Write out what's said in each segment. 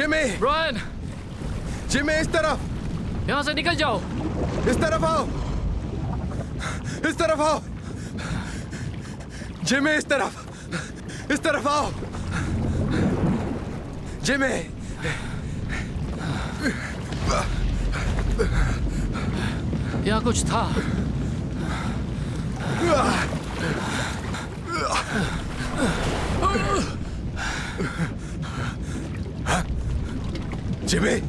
Jimmy, Brian, Jimmy इस तरफ, यहाँ से निकल जाओ। इस तरफ आओ, इस तरफ आओ, जिमी इस तरफ आओ, जिमी। यहाँ कुछ था। जिमी,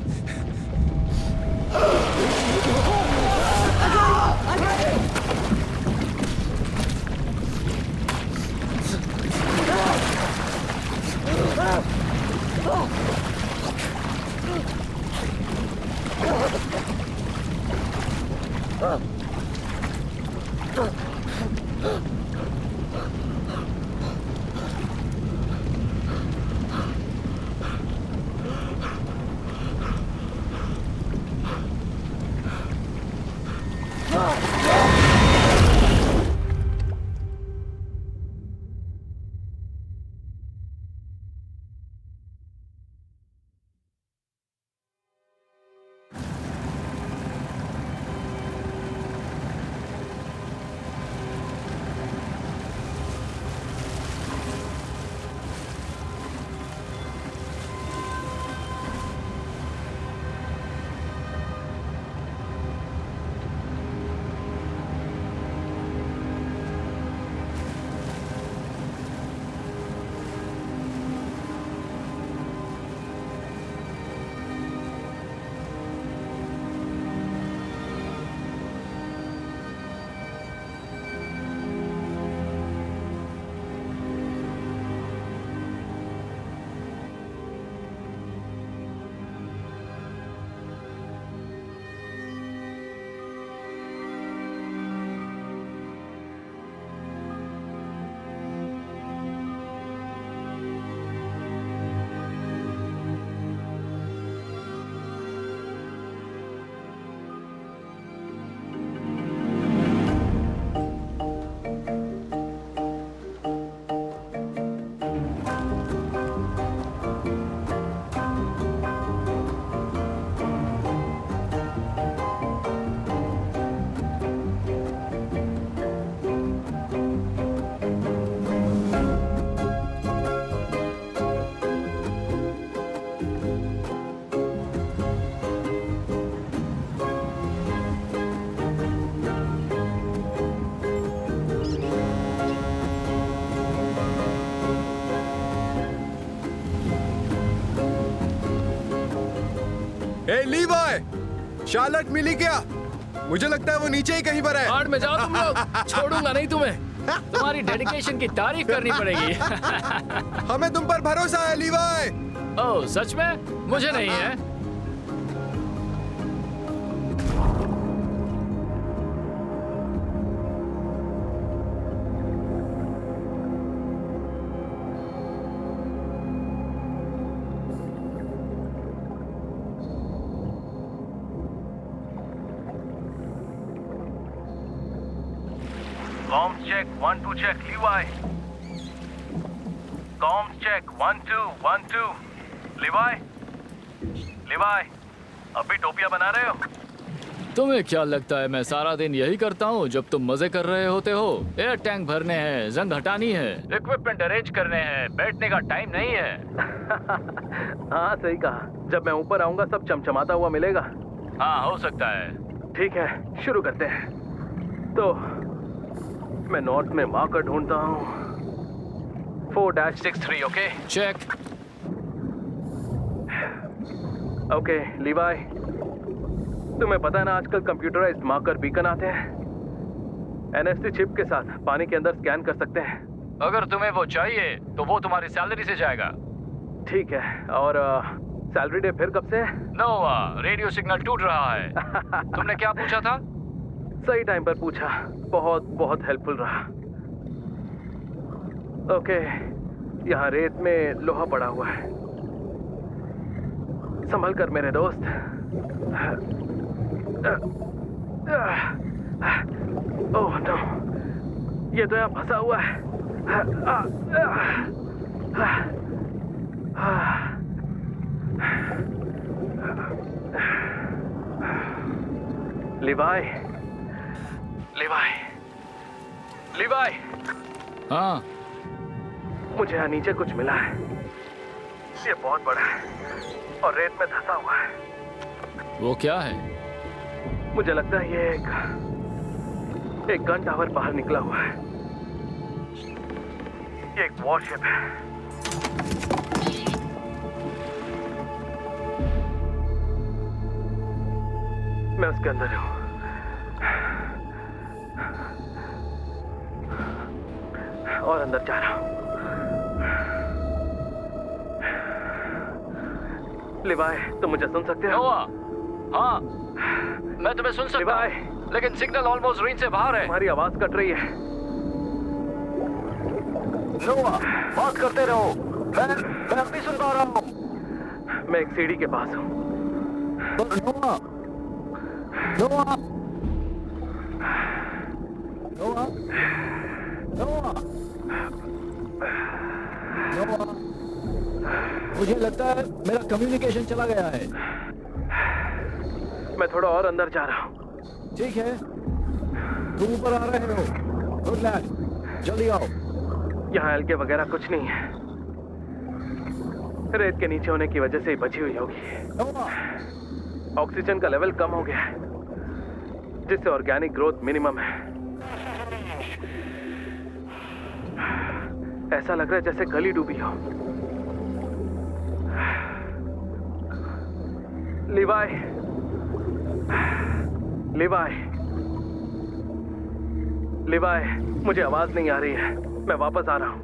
ए लीवाई, शार्लेट मिली क्या? मुझे लगता है वो नीचे ही कहीं पर है। आड़ में जाओ तुम लोग, छोड़ूंगा नहीं तुम्हें। तुम्हारी डेडिकेशन की तारीफ करनी पड़ेगी। हमें तुम पर भरोसा है लीवाई। ओह सच में? मुझे नहीं है। Comms check 1 2 check Levi. Comms check 1 2 1 2 Levi. Levi, अभी टोपियां बना रहे हो? तुम्हें क्या लगता है मैं सारा दिन यही करता हूँ जब तुम मजे कर रहे होते हो? एयर टैंक भरने हैं, जंग हटानी है, इक्विपमेंट अरेंज करने हैं, बैठने का टाइम नहीं है। हाँ सही कहा। जब मैं ऊपर आऊंगा सब चमचमाता हुआ मिलेगा। हाँ हो सकता है। ठीक है, शुरू करते हैं। तो मैं नॉर्थ में मार्कर ढूंढता हूँ। 4-63 ओके? चेक। ओके लीवाई, तुम्हें पता है ना आजकल कंप्यूटराइज्ड मार्कर बीकन आते हैं। एनएफसी चिप के साथ पानी के अंदर स्कैन कर सकते हैं। अगर तुम्हें वो चाहिए तो वो तुम्हारी सैलरी से जाएगा। ठीक है, और सैलरी डे फिर कब से? नोवा, रेडियो सिग्नल टूट रहा है। तुमने क्या पूछा था? सही टाइम पर पूछा। बहुत बहुत हेल्पफुल रहा। ओके, यहाँ रेत में लोहा पड़ा हुआ है। संभल कर मेरे दोस्त। ओह नो, ये तो यहाँ फंसा हुआ है। लिवाई, लिवाई, लिवाई, हाँ, मुझे यहाँ नीचे कुछ मिला है। ये बहुत बड़ा है और रेत में धंसा हुआ है। वो क्या है? मुझे लगता है ये एक गन टावर बाहर निकला हुआ है। ये एक वॉरशिप है। मैं उसके अंदर हूं। और अंदर जा रहा हूं। लिवाई, तुम मुझे सुन सकते हो? नोआ, हाँ, मैं तुम्हें सुन सकता लिवाई, हूँ, लेकिन सिग्नल ऑलमोस्ट रेंज से बाहर है। तुम्हारी आवाज कट रही है। नोआ, बात करते रहो। मैं अब भी सुन पा रहा हूँ। मैं एक सीढ़ी के पास हूँ। नोआ, नोआ, नोआ, नोआ, नोआ, मुझे लगता है मेरा कम्युनिकेशन चला गया है। मैं थोड़ा और अंदर जा रहा हूँ। ठीक है, तुम ऊपर आ रहे हो। गुड लैड, जल्दी आओ। यहाँ हल्के वगैरह कुछ नहीं है। रेत के नीचे होने की वजह से ही बची हुई होगी। नोआ, ऑक्सीजन का लेवल कम हो गया है, जिससे ऑर्गेनिक ग्रोथ मिनिमम है। ऐसा लग रहा है जैसे गली डूबी हो। लिवाई, लिवाई, लिवाई, मुझे आवाज नहीं आ रही है। मैं वापस आ रहा हूं।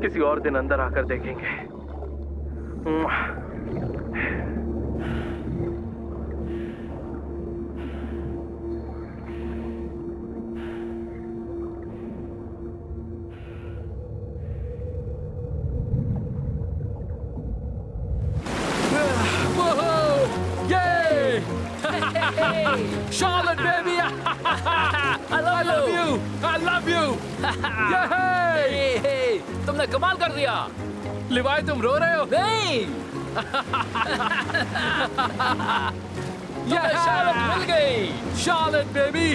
किसी और दिन अंदर आकर देखेंगे। Charlotte, baby! I love you! I love you! Yay! तुमने कमाल कर दिया। लिवाई, तुम रो रहे हो? नहीं, तुम्हें शार्लेट मिल गई। Charlotte baby.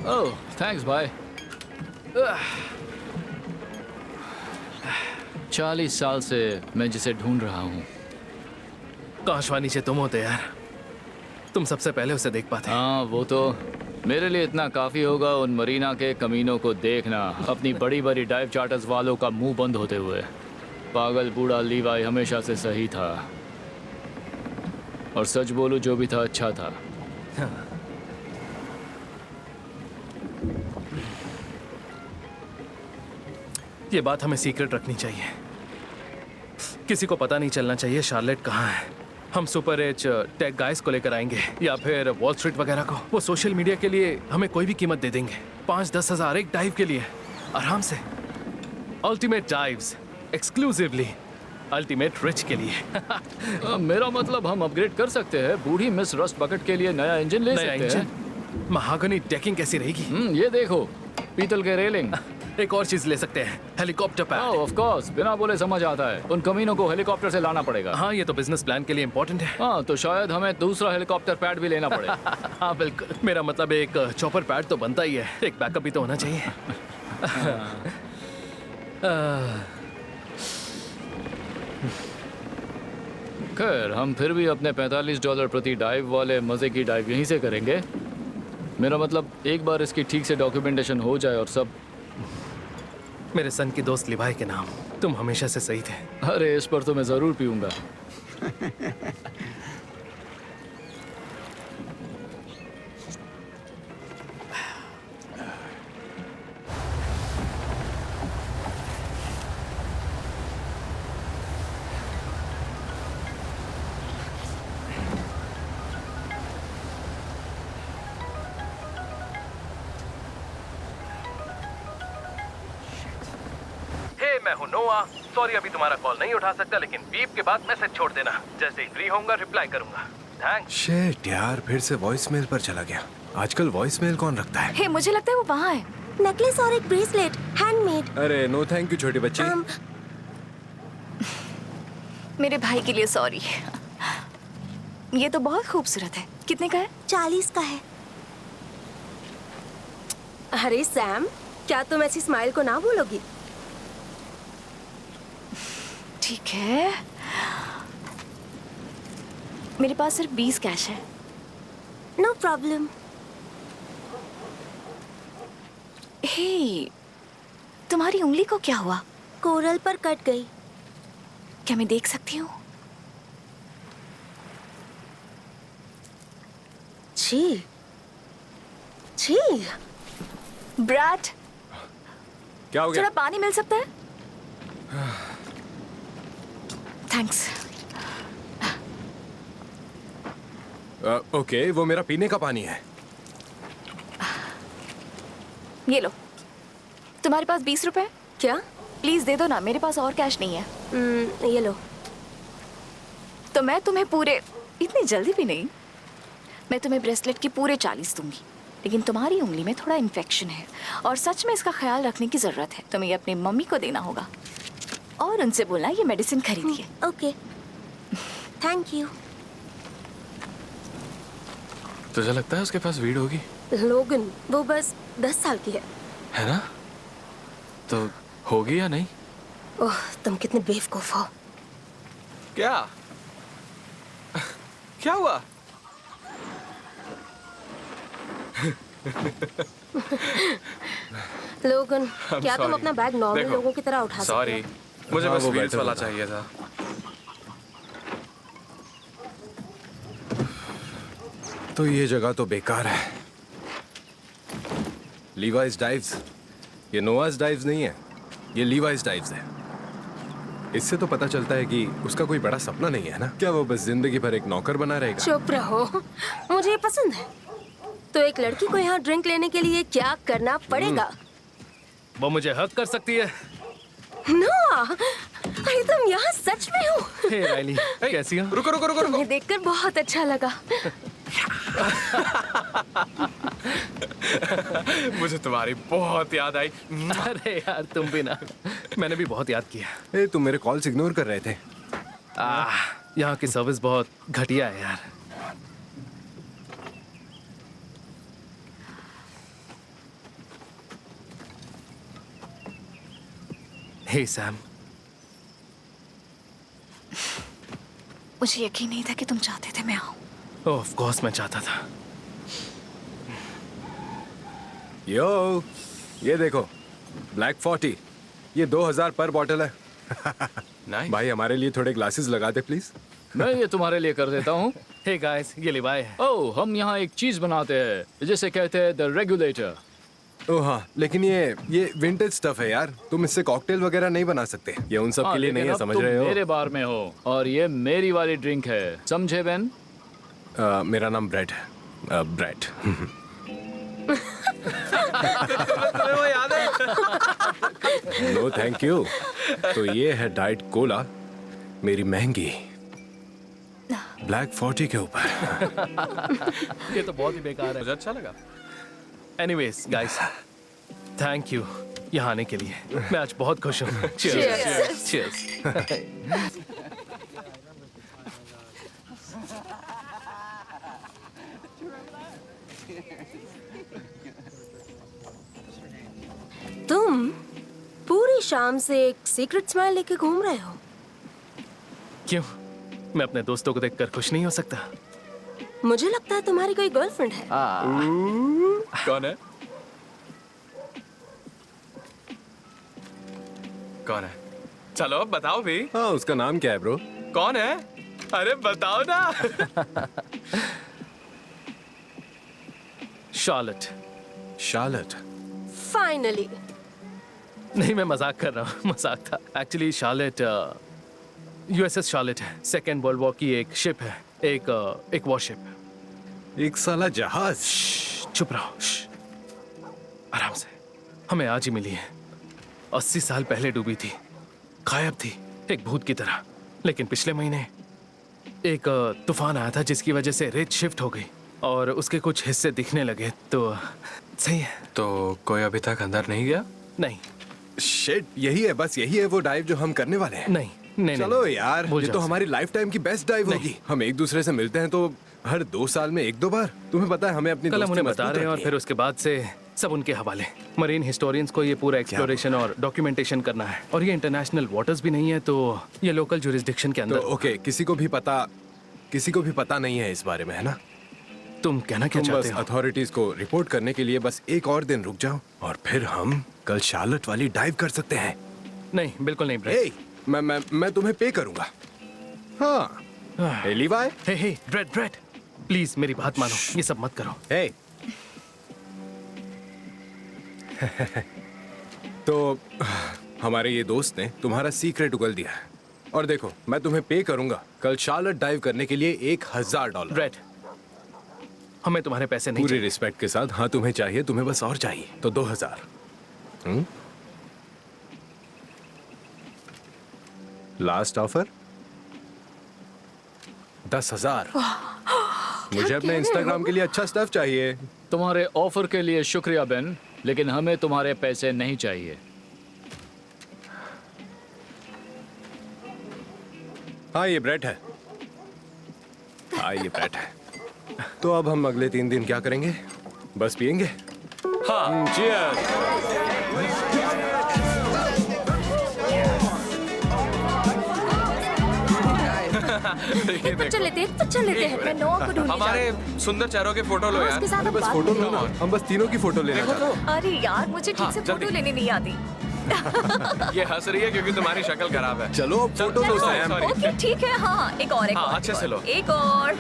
ओह, थैंक्स भाई। 40 साल से मैं जिसे ढूंढ रहा हूँ। काश वहाँ नीचे तुम होते यार, तुम सबसे पहले उसे देख पाते। हाँ, वो तो मेरे लिए इतना काफी होगा उन मरीना के कमीनों को देखना, अपनी बड़ी बड़ी डाइव चार्टर्स वालों का मुंह बंद होते हुए। पागल बूढ़ा लीवाई हमेशा से सही था, और सच बोलूं जो भी था अच्छा था। ये बात हमें सीक्रेट रखनी चाहिए। किसी को पता नहीं चलना चाहिए शार्लेट कहाँ है। हम सुपर एच टेक गाइस को लेकर आएंगे या फिर वॉल स्ट्रीट वगैरह को। वो सोशल मीडिया के लिए हमें कोई भी कीमत दे देंगे। 5-10 हज़ार एक डाइव के लिए, आराम से। Ultimate dives, exclusively ultimate rich के लिए। मेरा मतलब हम अपग्रेड कर सकते हैं। बूढ़ी मिस रस्ट बकेट के लिए नया इंजन ले नया सकते हैं। इंजन, महागनी डेकिंग कैसी रहेगी? ये देखो, पीतल के रेलिंग। एक और चीज ले सकते हैं, हेलीकॉप्टर पैड। ऑफ कोर्स, बिना बोले समझ आता है। उन कमीनों को हेलीकॉप्टर से लाना पड़ेगा। हाँ, ये तो बिजनेस प्लान के लिए इम्पोर्टेंट है। हाँ, तो शायद हमें दूसरा हेलीकॉप्टर पैड भी लेना पड़े। हाँ बिल्कुल, मेरा मतलब एक चॉपर पैड तो बनता ही है, एक बैकअप भी तो होना चाहिए। खैर, हम फिर भी अपने $45 प्रति डाइव वाले मजे की डाइव यहीं से करेंगे। मेरा मतलब एक बार इसकी ठीक से डॉक्यूमेंटेशन हो जाए और सब। मेरे सन की दोस्त लिवाई के नाम, तुम हमेशा से सही थे। अरे, इस पर तो मैं जरूर पीऊंगा। मैं हूं नोआ। सॉरी अभी तुम्हारा कॉल नहीं उठा सकता, लेकिन बीप के बाद मैसेज छोड़ देना। जैसे ही फ्री होऊंगा रिप्लाई करूंगा। थैंक्स। शिट यार, फिर से वॉइसमेल पर चला गया। आजकल वॉइस मेल कौन रखता है? हे मुझे लगता है वो वहाँ है। नेकलेस और एक ब्रेसलेट हैंडमेड। अरे नो थैंक यू छोटी बच्ची। मेरे भाई के लिए सॉरी। ये तो बहुत खूबसूरत है। कितने का है? 40 का है। अरे सैम, क्या तुम ऐसी स्माइल को ना बोलोगी? ठीक है, मेरे पास सिर्फ 20 कैश है। No problem. हे, तुम्हारी उंगली को क्या हुआ? कोरल पर कट गई। क्या मैं देख सकती हूँ? छी छी। ब्रैट, क्या हो थोड़ा गया? पानी मिल सकता है? थैंक्स। ओके, वो मेरा पीने का पानी है। ये लो। तुम्हारे पास 20 रुपए? क्या? प्लीज दे दो ना, मेरे पास और कैश नहीं है। ये लो। तो मैं तुम्हें पूरे, इतनी जल्दी भी नहीं, मैं तुम्हें ब्रेसलेट की पूरे 40 दूंगी। लेकिन तुम्हारी उंगली में थोड़ा इन्फेक्शन है और सच में इसका ख्याल रखने की जरूरत है। तुम्हें ये अपनी मम्मी को देना होगा और उनसे बोलना ये मेडिसिन खरीदिए। Okay, thank you. तुझे लगता है उसके पास वीड होगी? लोगन, वो बस 10 साल की है ना? तो होगी या नहीं? ओह, तुम कितने बेवकूफ हो। क्या क्या हुआ? लोगन, क्या तुम अपना बैग नॉर्मल लोगों की तरह उठा सकते हो? सॉरी, मुझे हाँ, बस वो व्हील्स बैठा वाला हुआ था। चाहिए था। तो ये जगह तो बेकार है। Levi's dives. ये नोआस डाइव्स नहीं है, ये लीवाइस डाइव्स है। इससे तो पता चलता है कि उसका कोई बड़ा सपना नहीं है ना। क्या वो बस जिंदगी भर एक नौकर बना रहेगा? चुप रहो, मुझे ये पसंद है। तो एक लड़की को यहाँ ड्रिंक लेने के लिए क्या करना पड़ेगा? वो मुझे हक कर सकती है। ना, अरे तुम यहाँ सच में हो? हे राइली, कैसी हो? रुको रुको रुको रुको। तुम्हें देखकर बहुत अच्छा लगा। मुझे तुम्हारी बहुत याद आई। अरे यार तुम भी ना, मैंने भी बहुत याद किया। ए, तुम मेरे कॉल्स इग्नोर कर रहे थे। यहाँ की सर्विस बहुत घटिया है यार। हे सैम, मुझे यकीन नहीं था कि तुम चाहते थे मैं आऊं। ऑफ कोर्स मैं चाहता था। यो, ये देखो ब्लैक 40, ये 2000 पर बॉटल है। Nice. भाई हमारे लिए थोड़े ग्लासेस लगा दे प्लीज। मैं ये तुम्हारे लिए कर देता हूँ। हे गाइस, ये लिवाई है। ओह, हम यहाँ एक चीज बनाते हैं जिसे कहते हैं द रेगुलेटर। ओह हाँ, लेकिन ये विंटेज स्टफ है यार। तुम इससे कॉकटेल वगैरह नहीं बना सकते। ये उन सब के लिए नहीं है, समझ रहे हो? मेरे बार में हो और ये मेरी वाली ड्रिंक है, समझे बेन? मेरा नाम ब्रेड है। ब्रेड। वो याद है? No thank you. तो ये है डाइट कोला, मेरी महंगी ब्लैक 40 के ऊपर। ये तो बहुत ही बेकार है। मुझे अच्छा लगा। एनीवेज गाइस, थैंक यू यहाँ आने के लिए। मैं आज बहुत खुश हूँ। चीयर्स। चीयर्स। तुम पूरी शाम से एक सीक्रेट स्माइल लेके घूम रहे हो। क्यों? मैं अपने दोस्तों को देखकर खुश नहीं हो सकता? मुझे लगता है तुम्हारी कोई गर्लफ्रेंड है। कौन है? कौन है? चलो बताओ भी। हाँ, उसका नाम क्या है ब्रो? कौन है? अरे बताओ ना। शार्लेट। शार्लेट। फाइनली। नहीं, मैं मजाक कर रहा हूँ, मजाक था। एक्चुअली शार्लेट यूएसएस शार्लेट है। सेकेंड वर्ल्ड वॉर की एक शिप है, एक वॉरशिप। एक साला जहाज। चुप रहो, आराम से। हमें आज ही मिली है। 80 साल पहले डूबी थी, गायब थी, एक भूत की तरह। लेकिन पिछले महीने एक तूफान आया था जिसकी वजह से रेत शिफ्ट हो गई और उसके कुछ हिस्से दिखने लगे तो सही है। तो कोई अभी तक अंदर नहीं गया? नहीं शिट, यही है, बस यही है वो डाइव जो हम करने वाले हैं। नहीं नहीं चलो नहीं, यार, भूल ये जाओ तो उसे। हमारी लाइफ टाइम की बेस्ट डाइव नहीं। होगी। हम एक दूसरे से मिलते हैं तो हर 2 साल में 1-2 बार। तुम्हें पता है हमें अपनी कल हम दोस्ती उन्हें बता मजबूत रहे हैं और रखनी फिर है। उसके बाद से सब उनके हवाले। मरीन हिस्टोरियंस को ये पूरा एक्सप्लोरेशन और डॉक्यूमेंटेशन करना है, और ये इंटरनेशनल वाटर्स भी नहीं है, तो ये लोकल जुरिस्डिक्शन के तो अंदर। ओके, किसी को भी पता नहीं है इस बारे में, है ना? तुम कहना क्या तुम चाहते बस हो? अथॉरिटीज को रिपोर्ट करने के लिए बस एक और दिन रुक जाओ और फिर हम कल शार्लेट वाली डाइव कर सकते हैं। नहीं, बिल्कुल नहीं ब्रेड। हे, मैं तुम्हें पे करूंगा। हाँ, hey Levi, hey Brad Brad, please मेरी बात मानो, ये सब मत करो। हे। तो हमारे ये दोस्त ने तुम्हारा सीक्रेट उगल दिया है, और देखो मैं तुम्हें पे करूंगा कल शार्लेट डाइव करने के लिए $1000। ब्रेड, हमें तुम्हारे पैसे नहीं पूरी चाहिए। रिस्पेक्ट के साथ, हाँ तुम्हें चाहिए, तुम्हें बस और चाहिए तो 2000। Last offer 10,000। मुझे अपने इंस्टाग्राम के लिए अच्छा स्टफ चाहिए। तुम्हारे ऑफर के लिए शुक्रिया बेन, लेकिन हमें तुम्हारे पैसे नहीं चाहिए। हाँ ये ब्रेड है। हाँ ये ब्रेड है। तो अब हम अगले 3 दिन क्या करेंगे? बस पियेंगे। हाँ, cheers। एक पिक्चर लेते हैं, पिक्चर लेते हैं। मैं नोआ को ढूंढने हमारे सुंदर चेहरों के फोटो लो हाँ, यार। उसके साथ अब बस बात फोटो नहीं लो ना, हम बस तीनों की फोटो लेना देखो चाहते हैं। तो अरे यार, मुझे ठीक से फोटो जल्दी। लेने नहीं आती। ये हंस रही है क्योंकि तुम्हारी शक्ल खराब है। चलो अब फोटो लो चलो, सैम। sorry। ओके ठीक है, हाँ एक और, एक हाँ, और, अच्छे एक से और, लो। एक और।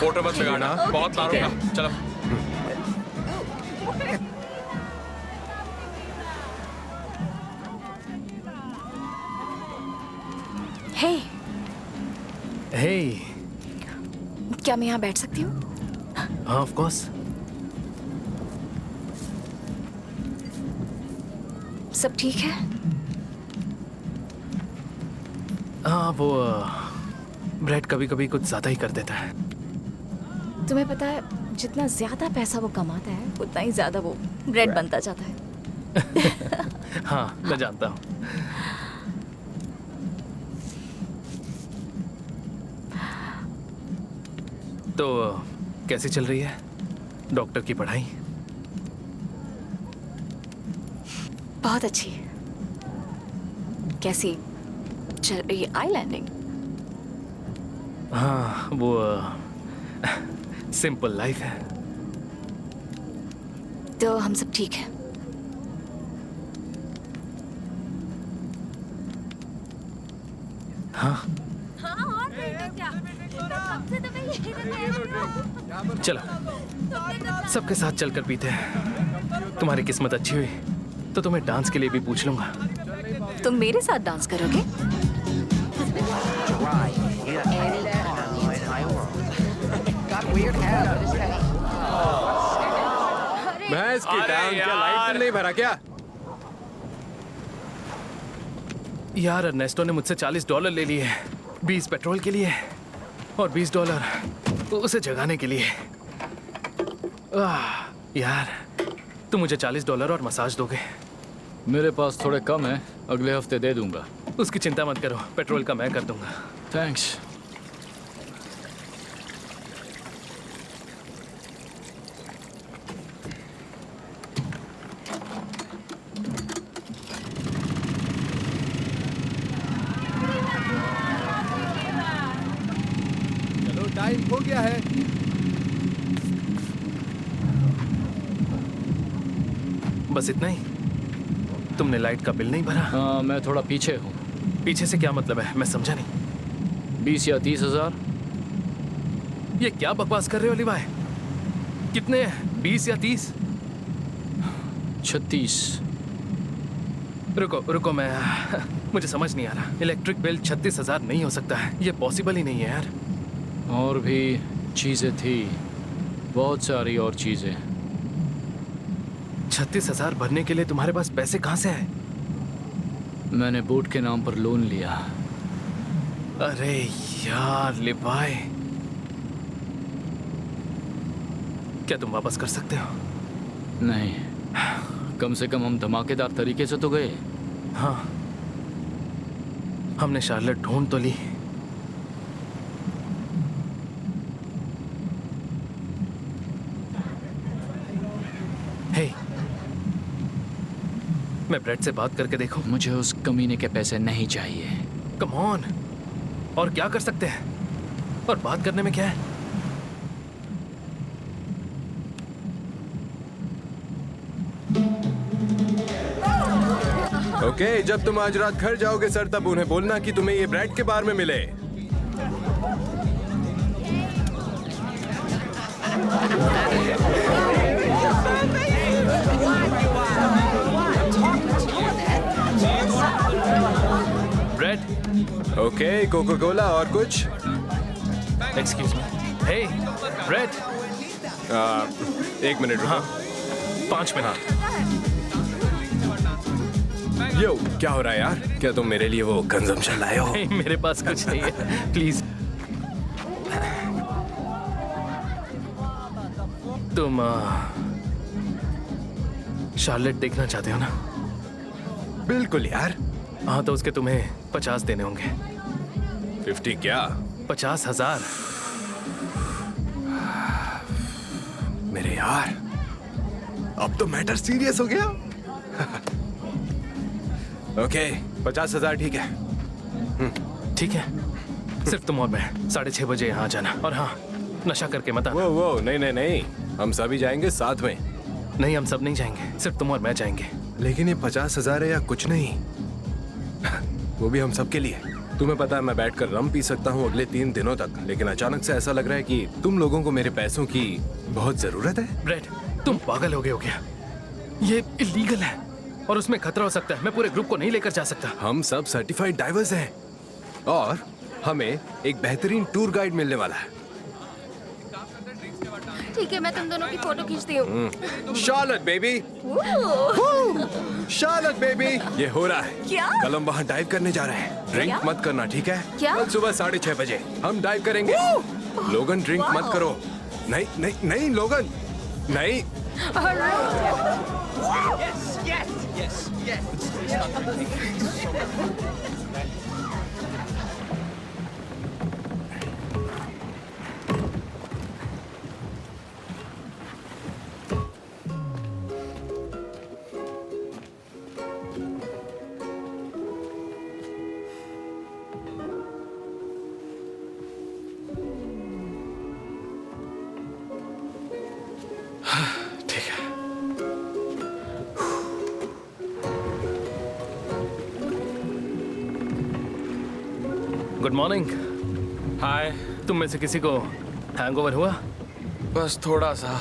फोटो मत बिगाड़ना, ओके, बहुत ठीक मारूंगा। है। चलो हे, हे, क्या मैं यहाँ बैठ सकती हूँ? हाँ ऑफ कोर्स। सब ठीक है? हाँ वो ब्रेड कभी कभी कुछ ज्यादा ही कर देता है। तुम्हें पता है, जितना ज्यादा पैसा वो कमाता है उतना ही ज्यादा वो ब्रेड बनता जाता है। हाँ मैं जानता हूँ। तो कैसी चल रही है डॉक्टर की पढ़ाई? बहुत अच्छी। कैसी चल रही है आई लैंडिंग? हाँ वो सिंपल लाइफ है। तो हम सब ठीक है। हाँ हाँ, और बेटा क्या? सबसे तो मैं यही बताया। चलो सबके साथ चलकर पीते हैं। तुम्हारी किस्मत अच्छी हुई तो तुम्हें डांस के लिए भी पूछ लूंगा। तुम मेरे साथ डांस करोगे? भैंस की अरे टांग, क्या यार। लाइट बिल नहीं भरा क्या? यार अर्नेस्टो ने मुझसे $40 ले लिए, 20 पेट्रोल के लिए और $20 उसे जगाने के लिए। यार तुम मुझे $40 और मसाज दोगे? मेरे पास थोड़े कम है, अगले हफ्ते दे दूंगा। उसकी चिंता मत करो, पेट्रोल का मैं कर दूंगा। थैंक्स। चलो टाइम हो गया है। बस इतना ही? तुमने लाइट का बिल नहीं भरा? हाँ, मैं थोड़ा पीछे हूँ। पीछे से क्या मतलब है, मैं समझा नहीं। 20 या 30 हजार। ये क्या बकवास कर रहे हो लिवाय? कितने? 20 या 30? 36। रुको रुको, मैं मुझे समझ नहीं आ रहा। इलेक्ट्रिक बिल 36,000 नहीं हो सकता है, ये पॉसिबल ही नहीं है यार। और भी चीज़ें थी, बहुत सारी और चीज़ें। 36,000 भरने के लिए तुम्हारे पास पैसे कहाँ से आए? मैंने बोट के नाम पर लोन लिया। अरे यार लिवाय, क्या तुम वापस कर सकते हो? नहीं, कम से कम हम धमाकेदार तरीके से तो गए। हाँ, हमने शार्लेट ढूंढ तो ली। हे, मैं ब्रेड से बात करके देखूं? मुझे उस कमीने के पैसे नहीं चाहिए। कम ऑन, और क्या कर सकते हैं? और बात करने में क्या है? ओके, जब तुम आज रात घर जाओगे सर, तब उन्हें बोलना कि तुम्हें ये ब्रेड के बार में मिले। ब्रेड, ओके, कोका कोला और कुछ? Excuse me. Hey, Brad. एक मिनट रुको। हाँ, 5 मिनट। यो, क्या हो रहा है यार? क्या तुम मेरे लिए वो कंजम्पशन लाए हो? नहीं, मेरे पास कुछ नहीं है, प्लीज। तुम शार्लेट देखना चाहते हो ना? बिल्कुल यार। हाँ, तो उसके तुम्हें 50 देने होंगे। 50 क्या? 50,000। मेरे यार, अब तो मैटर सीरियस हो गया। ओके, 50,000 ठीक है। ठीक है, सिर्फ तुम और मैं 6:30 बजे यहाँ जाना। और हाँ, नशा करके मत आना। वो नहीं नहीं नहीं, हम सभी जाएंगे साथ में। नहीं, हम सब नहीं जाएंगे, सिर्फ तुम और मैं जाएंगे। लेकिन ये 50,000 है या कुछ नहीं, वो भी हम सब के लिए। तुम्हें पता है, मैं बैठकर रम पी सकता हूँ अगले 3 दिनों तक, लेकिन अचानक से ऐसा लग रहा है कि तुम लोगों को मेरे पैसों की बहुत जरूरत है। ब्रेड, तुम पागल हो गए हो क्या? ये इलीगल है और उसमें खतरा हो सकता है। मैं पूरे ग्रुप को नहीं लेकर जा सकता। हम सब सर्टिफाइड डाइवर्स हैं और हमें एक बेहतरीन टूर गाइड मिलने वाला है। ठीक है, मैं तुम दोनों की फोटो खींचती हूँ। शार्लेट बेबी, शार्लेट बेबी, ये हो रहा है। क्या? कल हम वहाँ डाइव करने जा रहे हैं। ड्रिंक क्या? मत करना, ठीक है? क्या? कल सुबह 6:30 बजे हम डाइव करेंगे। लोगन, ड्रिंक मत करो। नहीं नहीं नहीं लोगन, नहीं। ठीक है। Good morning. हाय। तुम में से किसी को हैंगओवर हुआ? बस थोड़ा सा।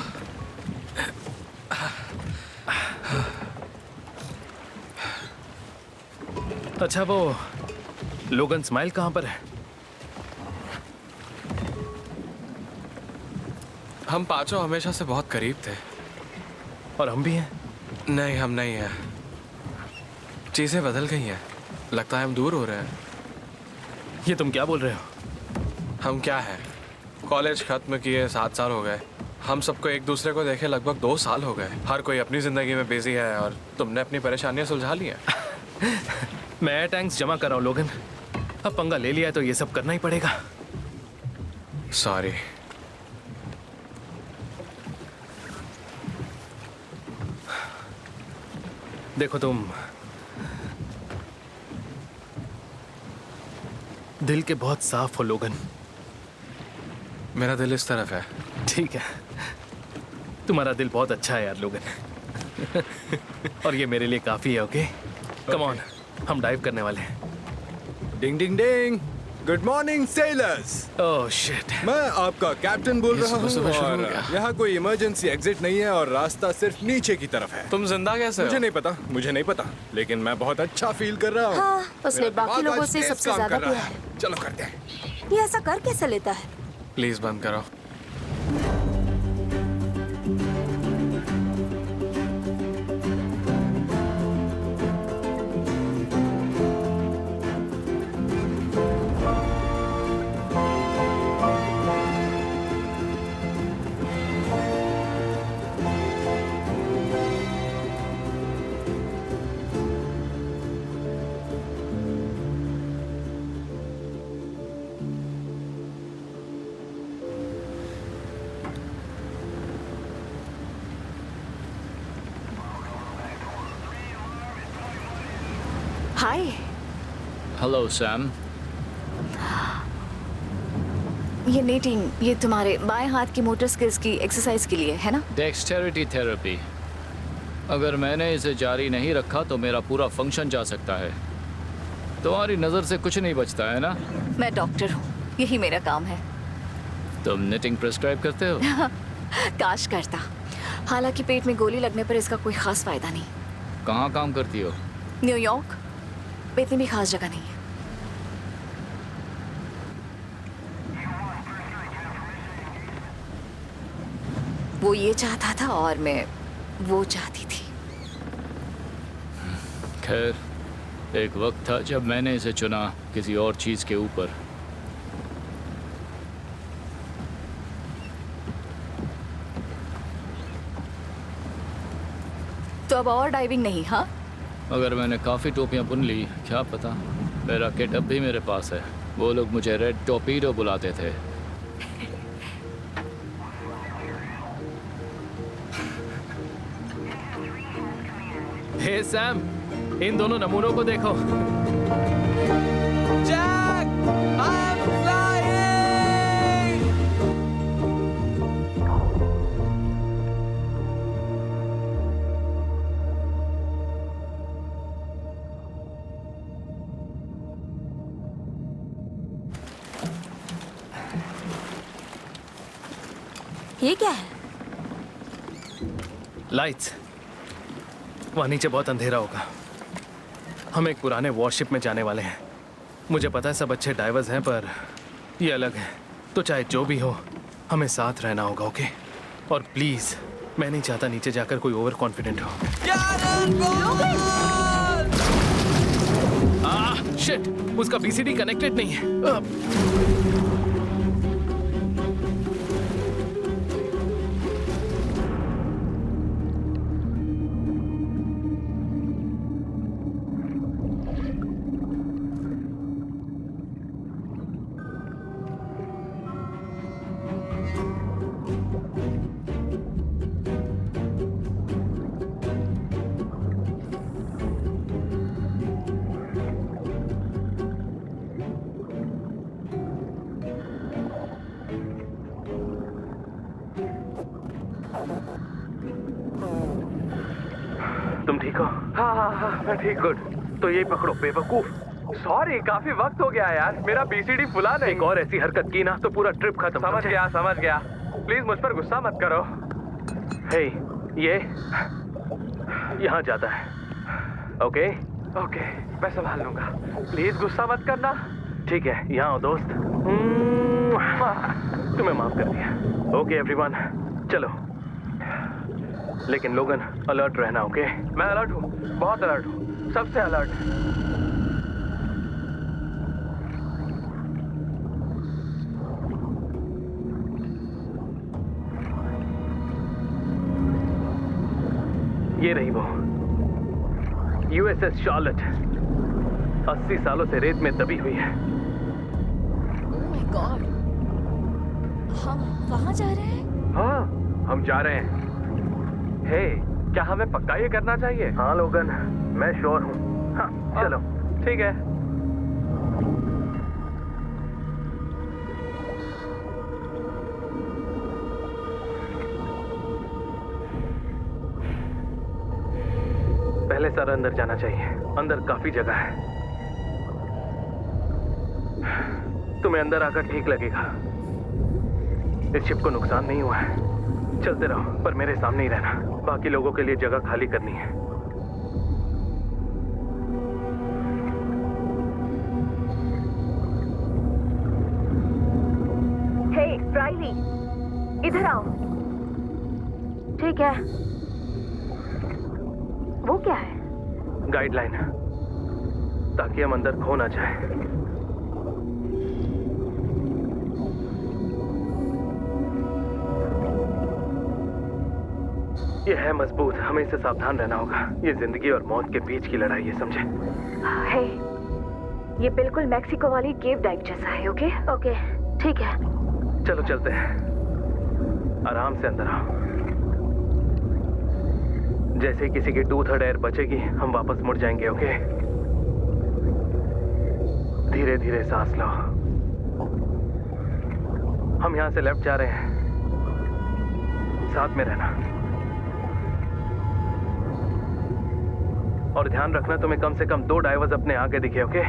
अच्छा, वो लोगन स्माइल कहाँ पर है? हम पांचों हमेशा से बहुत करीब थे। और हम भी हैं। नहीं, हम नहीं हैं। चीजें बदल गई हैं। लगता है हम दूर हो रहे हैं। ये तुम क्या बोल रहे हो? हम क्या हैं? कॉलेज खत्म किए 7 साल हो गए। हम सबको एक दूसरे को देखे लगभग 2 साल हो गए। हर कोई अपनी जिंदगी में बिजी है और तुमने अपनी परेशानियां सुलझा ली हैं। मैं टैंक्स जमा कर रहा हूँ लोगन। अब पंगा ले लिया है तो ये सब करना ही पड़ेगा। सॉरी। देखो, तुम दिल के बहुत साफ हो लोगन। मेरा दिल इस तरफ है। ठीक है, तुम्हारा दिल बहुत अच्छा है यार लोगन। और ये मेरे लिए काफी है। ओके, कम ऑन, हम डाइव करने वाले हैं। Ding ding ding. Good morning sailors. Oh shit. मैं आपका कैप्टन बोल रहा हूँ सुबह शुरू हो और गया। यहाँ कोई इमरजेंसी एग्जिट नहीं है और रास्ता सिर्फ नीचे की तरफ है। तुम जिंदा कैसे मुझे हो? नहीं पता, लेकिन मैं बहुत अच्छा फील कर रहा हूँ। हाँ, उसने मेरा बाकी दिमाग लोगों आज से तेज सबसे काम ज्यादा कर रहा पिया है। चलो करते हैं। ये ऐसा कर कैसे लेता है? प्लीज बंद करो। हाय। Hello Sam. ये नीटिंग, ये तुम्हारे बाएं हाथ की मोटर स्किल्स की एक्सरसाइज के लिए है ना? Dexterity therapy. अगर मैंने इसे जारी नहीं रखा तो मेरा पूरा फंक्शन जा सकता है। तुम्हारी नज़र से कुछ नहीं बचता है ना? मैं डॉक्टर हूँ, यही मेरा काम है। तुम निटिंग प्रिस्क्राइब करते हो? काश करता, हालांकि पेट में गोली लगने पर इसका कोई खास फायदा नहीं। कहाँ काम करती हो? न्यूयॉर्क, इतनी भी खास जगह नहीं है। वो ये चाहता था और मैं वो चाहती थी। खैर, एक वक्त था जब मैंने इसे चुना किसी और चीज़ के ऊपर। तो अब और डाइविंग नहीं? हाँ, अगर मैंने काफ़ी टोपियाँ बुन ली, क्या पता। मेरा किट अब भी मेरे पास है। वो लोग मुझे रेड टोपीडो बुलाते थे। हे सैम, इन दोनों नमूनों को देखो। ये क्या है? लाइट्स। वहाँ नीचे बहुत अंधेरा होगा। हम एक पुराने वॉरशिप में जाने वाले हैं। मुझे पता है सब अच्छे डाइवर्स हैं, पर ये अलग है। तो चाहे जो भी हो, हमें साथ रहना होगा, ओके? और प्लीज, मैं नहीं चाहता नीचे जाकर कोई ओवर कॉन्फिडेंट हो। शिट, उसका बीसीडी कनेक्टेड नहीं है। तुम ठीक हो? हाँ, मैं ठीक। गुड। तो यही पकड़ो बेवकूफ। सॉरी, काफी वक्त हो गया यार, मेरा बीसीडी फुला नहीं। एक और ऐसी हरकत की ना तो पूरा ट्रिप खत्म। समझ गया। प्लीज मुझ पर गुस्सा मत करो। हे, ये यहाँ जाता है, ओके? ओके, मैं संभाल लूंगा। प्लीज गुस्सा मत करना। ठीक है, यहाँ आओ दोस्त। तुम्हें माफ कर दिया। ओके एवरीवन, चलो। लेकिन लोगन, अलर्ट रहना, ओके? मैं अलर्ट हूँ, बहुत अलर्ट हूँ, सबसे अलर्ट। ये रही वो USS शार्लेट। 80 सालों से रेत में दबी हुई है। Oh my God, हम वहाँ जा रहे हैं? हाँ, हम जा रहे हैं। हे, क्या हमें पक्का ये करना चाहिए? हाँ लोगन, मैं श्योर हूँ। हाँ, चलो। ठीक है। पहले सर अंदर जाना चाहिए। अंदर काफी जगह है। तुम्हें अंदर आकर ठीक लगेगा। इस शिप को नुकसान नहीं हुआ है। चलते रहो, पर मेरे सामने ही रहना। बाकी लोगों के लिए जगह खाली करनी है। हे राइली, इधर आओ। ठीक है। वो क्या है? गाइडलाइन, ताकि हम अंदर खो ना जाए। ये है मजबूत, हमें इससे सावधान रहना होगा। ये जिंदगी और मौत के बीच की लड़ाई है, समझे? हे, ये बिल्कुल मैक्सिको वाली केव डाइव जैसा है, ओके? ओके, ठीक है। चलो चलते हैं। आराम से अंदर आओ। जैसे ही किसी की 2/3 एयर बचेगी, हम वापस मुड़ जाएंगे, ओके? धीरे धीरे सांस लो। हम यहाँ से लेफ्ट जा रहे हैं, साथ में रहना। और ध्यान रखना तुम्हें कम से कम 2 डाइवर्स अपने आगे दिखे, ओके?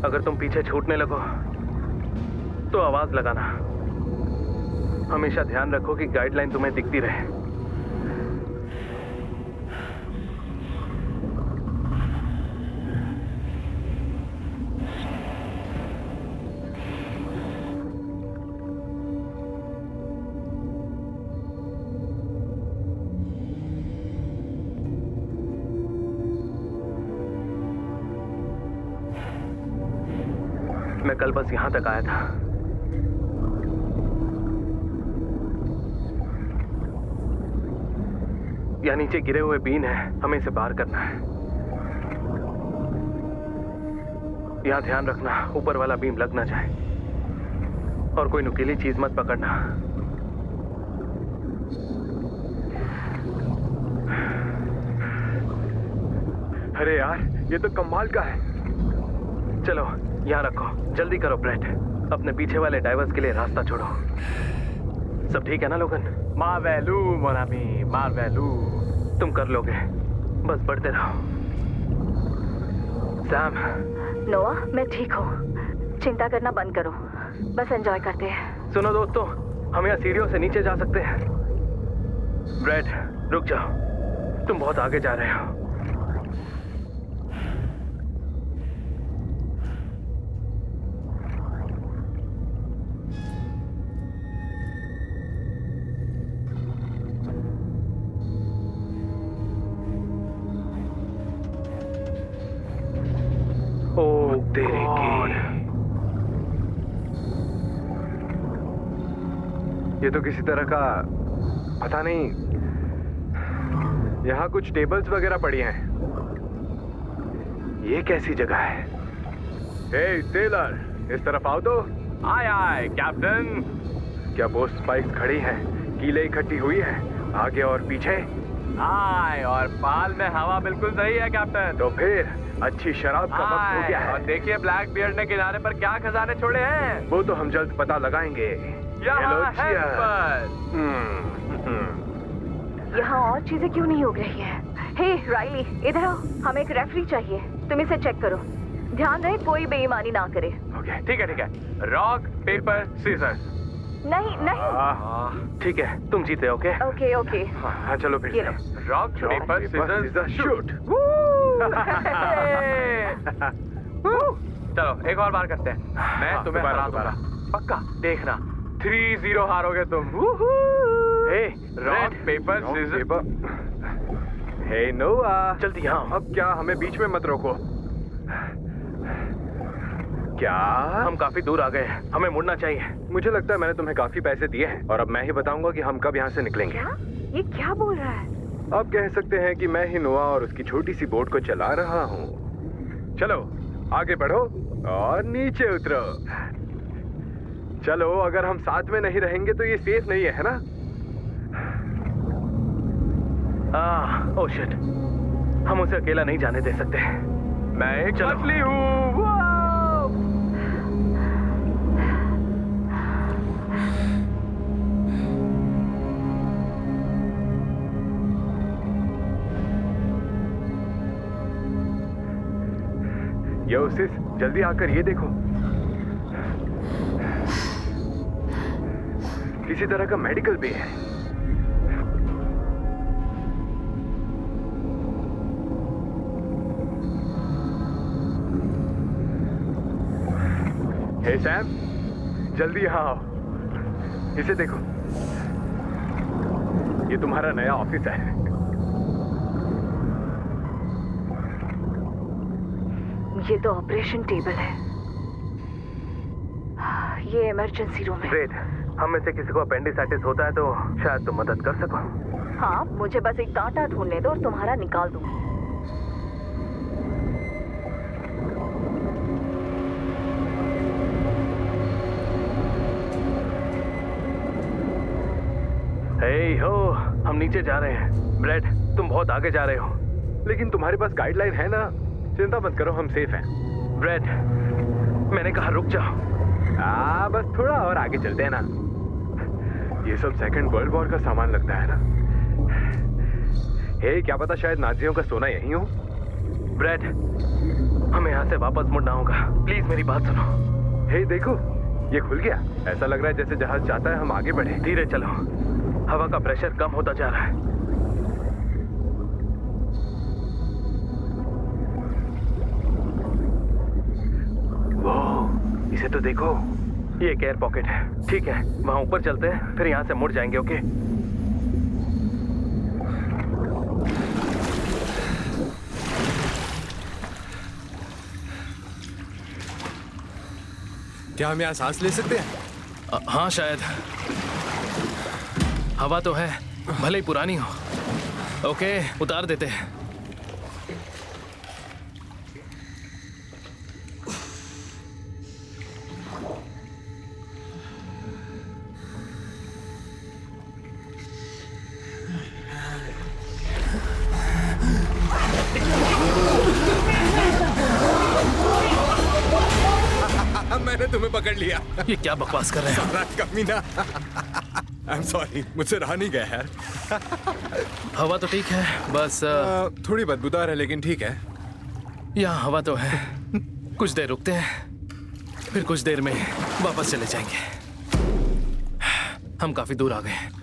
अगर तुम पीछे छूटने लगो तो आवाज लगाना। हमेशा ध्यान रखो कि गाइडलाइन तुम्हें दिखती रहे। मैं कल बस यहां तक आया था। यहाँ नीचे गिरे हुए बीन है, हमें इसे पार करना है। यहाँ ध्यान रखना ऊपर वाला बीम लग ना जाए, और कोई नुकीली चीज मत पकड़ना। अरे यार, ये तो कमाल का है। चलो यहाँ रखो, जल्दी करो ब्रेट। अपने पीछे वाले डाइवर्स के लिए रास्ता छोड़ो। सब ठीक है ना लोगन? मार वैलू मोनामी, मार वैलू। तुम कर लोगे, बस बढ़ते रहो। सैम। नोआ, मैं ठीक हूँ, चिंता करना बंद करो, बस एंजॉय करते हैं। सुनो दोस्तों, हम यहाँ सीढ़ियों से नीचे जा सकते हैं। ब्रेट, रुक जाओ, तुम बहुत आगे जा रहे हो। तेरे ये तो किसी तरह का पता नहीं। यहाँ कुछ टेबल्स वगैरह पड़ी हैं। ये कैसी जगह है? हे टेलर, इस तरफ आओ तो। आए आए कैप्टन। क्या बोस स्पाइक्स खड़ी हैं? कीले इकट्ठी हुई है आगे और पीछे? आए, और पाल में हवा बिल्कुल सही है कैप्टन। तो फिर अच्छी शराब का वक्त हो गया है। और देखिए ब्लैक बियर्ड ने किनारे पर क्या खजाने छोड़े हैं। वो तो हम जल्द पता लगाएंगे। यहाँ है पर। यहाँ और चीजें क्यों नहीं हो रही हैं? हे राइली, इधर आओ, हमें एक रेफरी चाहिए। तुम इसे चेक करो, ध्यान रहे कोई बेईमानी ना करे। ओके, ठीक है ठीक है। Rock paper scissors. नहीं नहीं। ठीक है, तुम जीते। Okay okay okay. हाँ चलो फिर ये लो। Rock paper scissors shoot. चलो एक और बार करते हैं। मैं तुम्हें हरा दूंगा, पक्का देखना। 3-0 हारोगे तुम। हे रॉक पेपर सीजर। हे नोआ, जल्दी यहाँ। अब क्या हमें बीच में मत रोको। क्या हम काफी दूर आ गए हैं, हमें मुड़ना चाहिए। मुझे लगता है मैंने तुम्हें काफी पैसे दिए हैं, और अब मैं ही बताऊंगा कि हम कब यहाँ से निकलेंगे। क्या? ये क्या बोल रहा है? आप कह सकते हैं कि मैं ही नोआ और उसकी छोटी सी बोट को चला रहा हूँ। चलो आगे बढ़ो और नीचे उतरो। चलो, अगर हम साथ में नहीं रहेंगे तो ये सेफ नहीं है ना? ओह शिट, हम उसे अकेला नहीं जाने दे सकते। मैं एक मछली हूँ। योसिस, जल्दी आकर ये देखो, किसी तरह का मेडिकल बे है। हे सैम, जल्दी यहाँ आओ, इसे देखो, ये तुम्हारा नया ऑफिस है। ये तो ऑपरेशन टेबल है, ये इमरजेंसी रूम है। ग्रेट, हम में से किसी को अपेंडिसाइटिस होता है तो शायद तुम मदद कर सको। हाँ, मुझे बस एक कांटा ढूंढने दो और तुम्हारा निकाल दूंगी। हे हो, हम नीचे जा रहे हैं। ब्रेड, तुम बहुत आगे जा रहे हो। लेकिन तुम्हारे पास गाइडलाइन है ना? चिंता मत करो, हम सेफ हैं। ब्रेड, मैंने कहा रुक जाओ। बस थोड़ा और आगे चलते हैं ना। ये सब सेकंड वर्ल्ड वॉर का सामान लगता है ना। हे, क्या पता शायद नाजियों का सोना यही हो। ब्रेड, हमें यहाँ से वापस मुड़ना होगा। प्लीज मेरी बात सुनो। हे देखो, ये खुल गया। ऐसा लग रहा है जैसे जहाज चाहता है हम आगे बढ़े। धीरे चलो, हवा का प्रेशर कम होता जा रहा है। वो, इसे तो देखो, ये एक एयर पॉकेट है। ठीक है, वहां ऊपर चलते हैं, फिर यहाँ से मुड़ जाएंगे। ओके? क्या हम यहाँ सांस ले सकते हैं? हाँ शायद। हवा तो है, भले ही पुरानी हो। ओके, उतार देते हैं। मैंने तुम्हें पकड़ लिया। ये क्या बकवास कर रहे हैं? रात कमीना। आई एम सॉरी, मुझसे रहा नहीं गया यार। हवा तो ठीक है, बस थोड़ी बदबूदार है लेकिन ठीक है। यहाँ हवा तो है। कुछ देर रुकते हैं, फिर कुछ देर में वापस चले जाएंगे। हम काफी दूर आ गए हैं।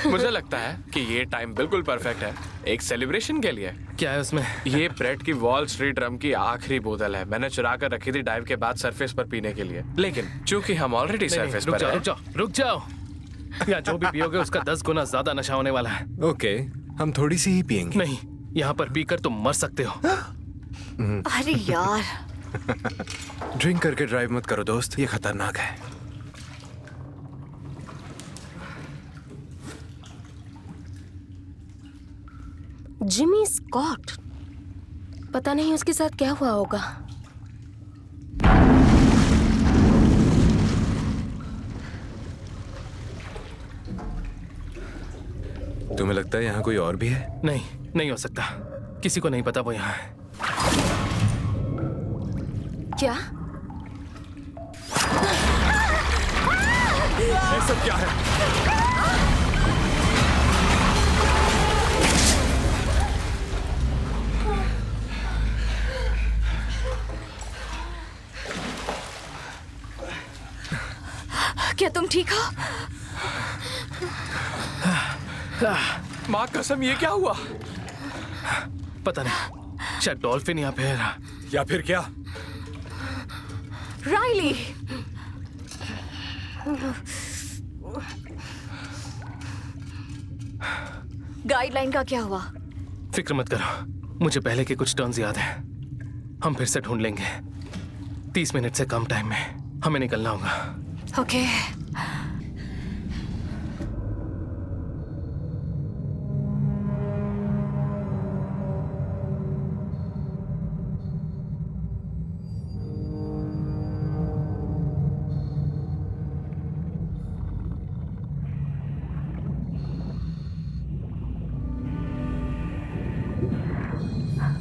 मुझे लगता है कि ये टाइम बिल्कुल परफेक्ट है एक सेलिब्रेशन के लिए। क्या है उसमें? ये ब्रेड की वॉल स्ट्रीट रम की आखिरी बोतल है। मैंने चुरा कर रखी थी डाइव के बाद सरफेस पर पीने के लिए, लेकिन चूंकि हम ऑलरेडी सरफेस पर हैं। रुक जाओ, रुक जाओ। यहाँ जो भी पियोगे उसका 10 गुना ज्यादा नशा होने वाला है। ओके, हम थोड़ी सी ही पियेंगे। नहीं, यहाँ पर पीकर तुम मर सकते हो। अरे यार, ड्रिंक करके ड्राइव मत करो दोस्त, ये खतरनाक है। जिमी स्कॉट, पता नहीं उसके साथ क्या हुआ होगा। तुम्हें लगता है यहाँ कोई और भी है? नहीं, नहीं हो सकता। किसी को नहीं पता वो यहाँ है। क्या? ये सब क्या है? क्या तुम ठीक हो? माँ कसम, ये क्या हुआ? पता नहीं, शायद डॉल्फिन या फिर क्या? राइली, गाइडलाइन का क्या हुआ? फिक्र मत करो, मुझे पहले के कुछ टर्न्स याद हैं। हम फिर से ढूंढ लेंगे। 30 मिनट से कम टाइम में हमें निकलना होगा। ओके।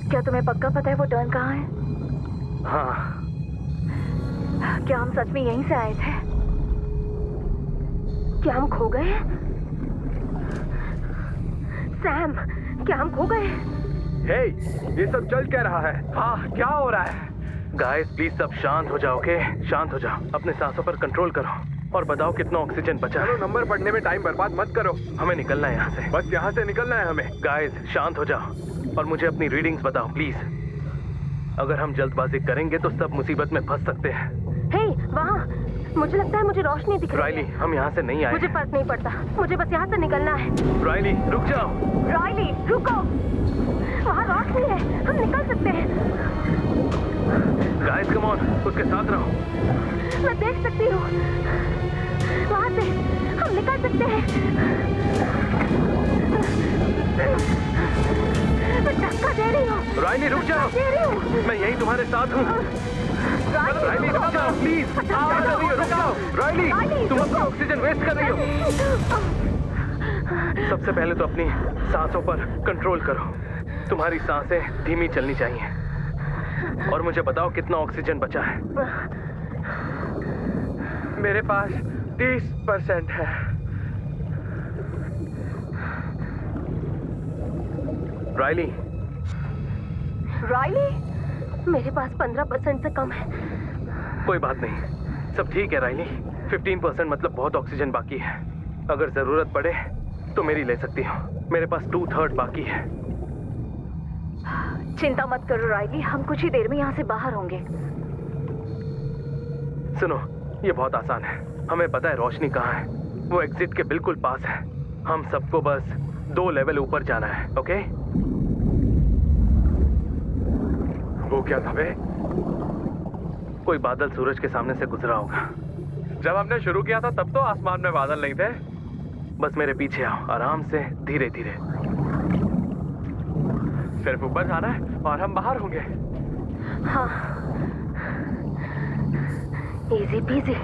क्या तुम्हें पक्का पता है वो टर्न कहाँ है? हाँ। क्या हम सच में यहीं से आए थे? क्या हम खो गए हैं? सैम, क्या हम खो गए हैं? हे, ये सब चल क्या रहा है? हाँ, क्या हो रहा है? गाइस प्लीज सब शांत हो जाओ। ओके, शांत हो जाओ। अपने सांसों पर कंट्रोल करो और बताओ कितना ऑक्सीजन बचा है। नंबर पढ़ने में टाइम बर्बाद मत करो। हमें निकलना है यहाँ से। बस यहाँ से निकलना है हमें। गाइस शांत हो जाओ और मुझे अपनी रीडिंग्स बताओ प्लीज। अगर हम जल्दबाजी करेंगे तो सब मुसीबत में फंस सकते हैं। हे, वहाँ मुझे लगता है मुझे रोशनी दिख रही राइली, है। हम यहाँ से नहीं आए। मुझे फर्क नहीं पड़ता, मुझे बस यहाँ से निकलना है। राइली रुक जाओ। राइली रुको, वहाँ रोशनी है, हम निकल सकते हैं। गाइस कम ऑन, उसके साथ रहो। मैं देख सकती हूँ, वहाँ से हम निकल सकते हैं। मैं धक्का दे रही हूँ। राइली रुक जाओ, दे रही हूँ। मैं यहीं तुम्हारे साथ हूँ। राइली रुक जाओ प्लीज। क्या कर रही हो? रुक जाओ राइली, तुम अपना ऑक्सीजन वेस्ट कर रही हो। सबसे पहले तो अपनी सांसों पर कंट्रोल करो। तुम्हारी सांसें धीमी चलनी चाहिए। और मुझे बताओ कितना ऑक्सीजन बचा है? मेरे पास 30% है। राइली, राइली, मेरे पास 15% से कम है। कोई बात नहीं, सब ठीक है राइली। 15% मतलब बहुत ऑक्सीजन बाकी है। अगर जरूरत पड़े तो मेरी ले सकती हो। मेरे पास 2/3 बाकी है। चिंता मत करो राइली, हम कुछ ही देर में यहाँ से बाहर होंगे। सुनो, ये बहुत आसान है। हमें पता है रोशनी कहाँ है। वो एग्जिट के बिल्कुल पास है। हम सबको बस 2 लेवल ऊपर जाना है। ओके? वो क्या था बे? कोई बादल सूरज के सामने से गुजरा होगा। जब हमने शुरू किया था तब तो आसमान में बादल नहीं थे। बस मेरे पीछे आओ, आराम से, धीरे धीरे। सिर्फ ऊपर जाना है और हम बाहर होंगे। हाँ, इजी पीजी।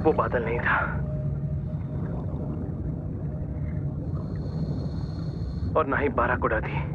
वो बादल नहीं था और ना ही बाराकुडा थी।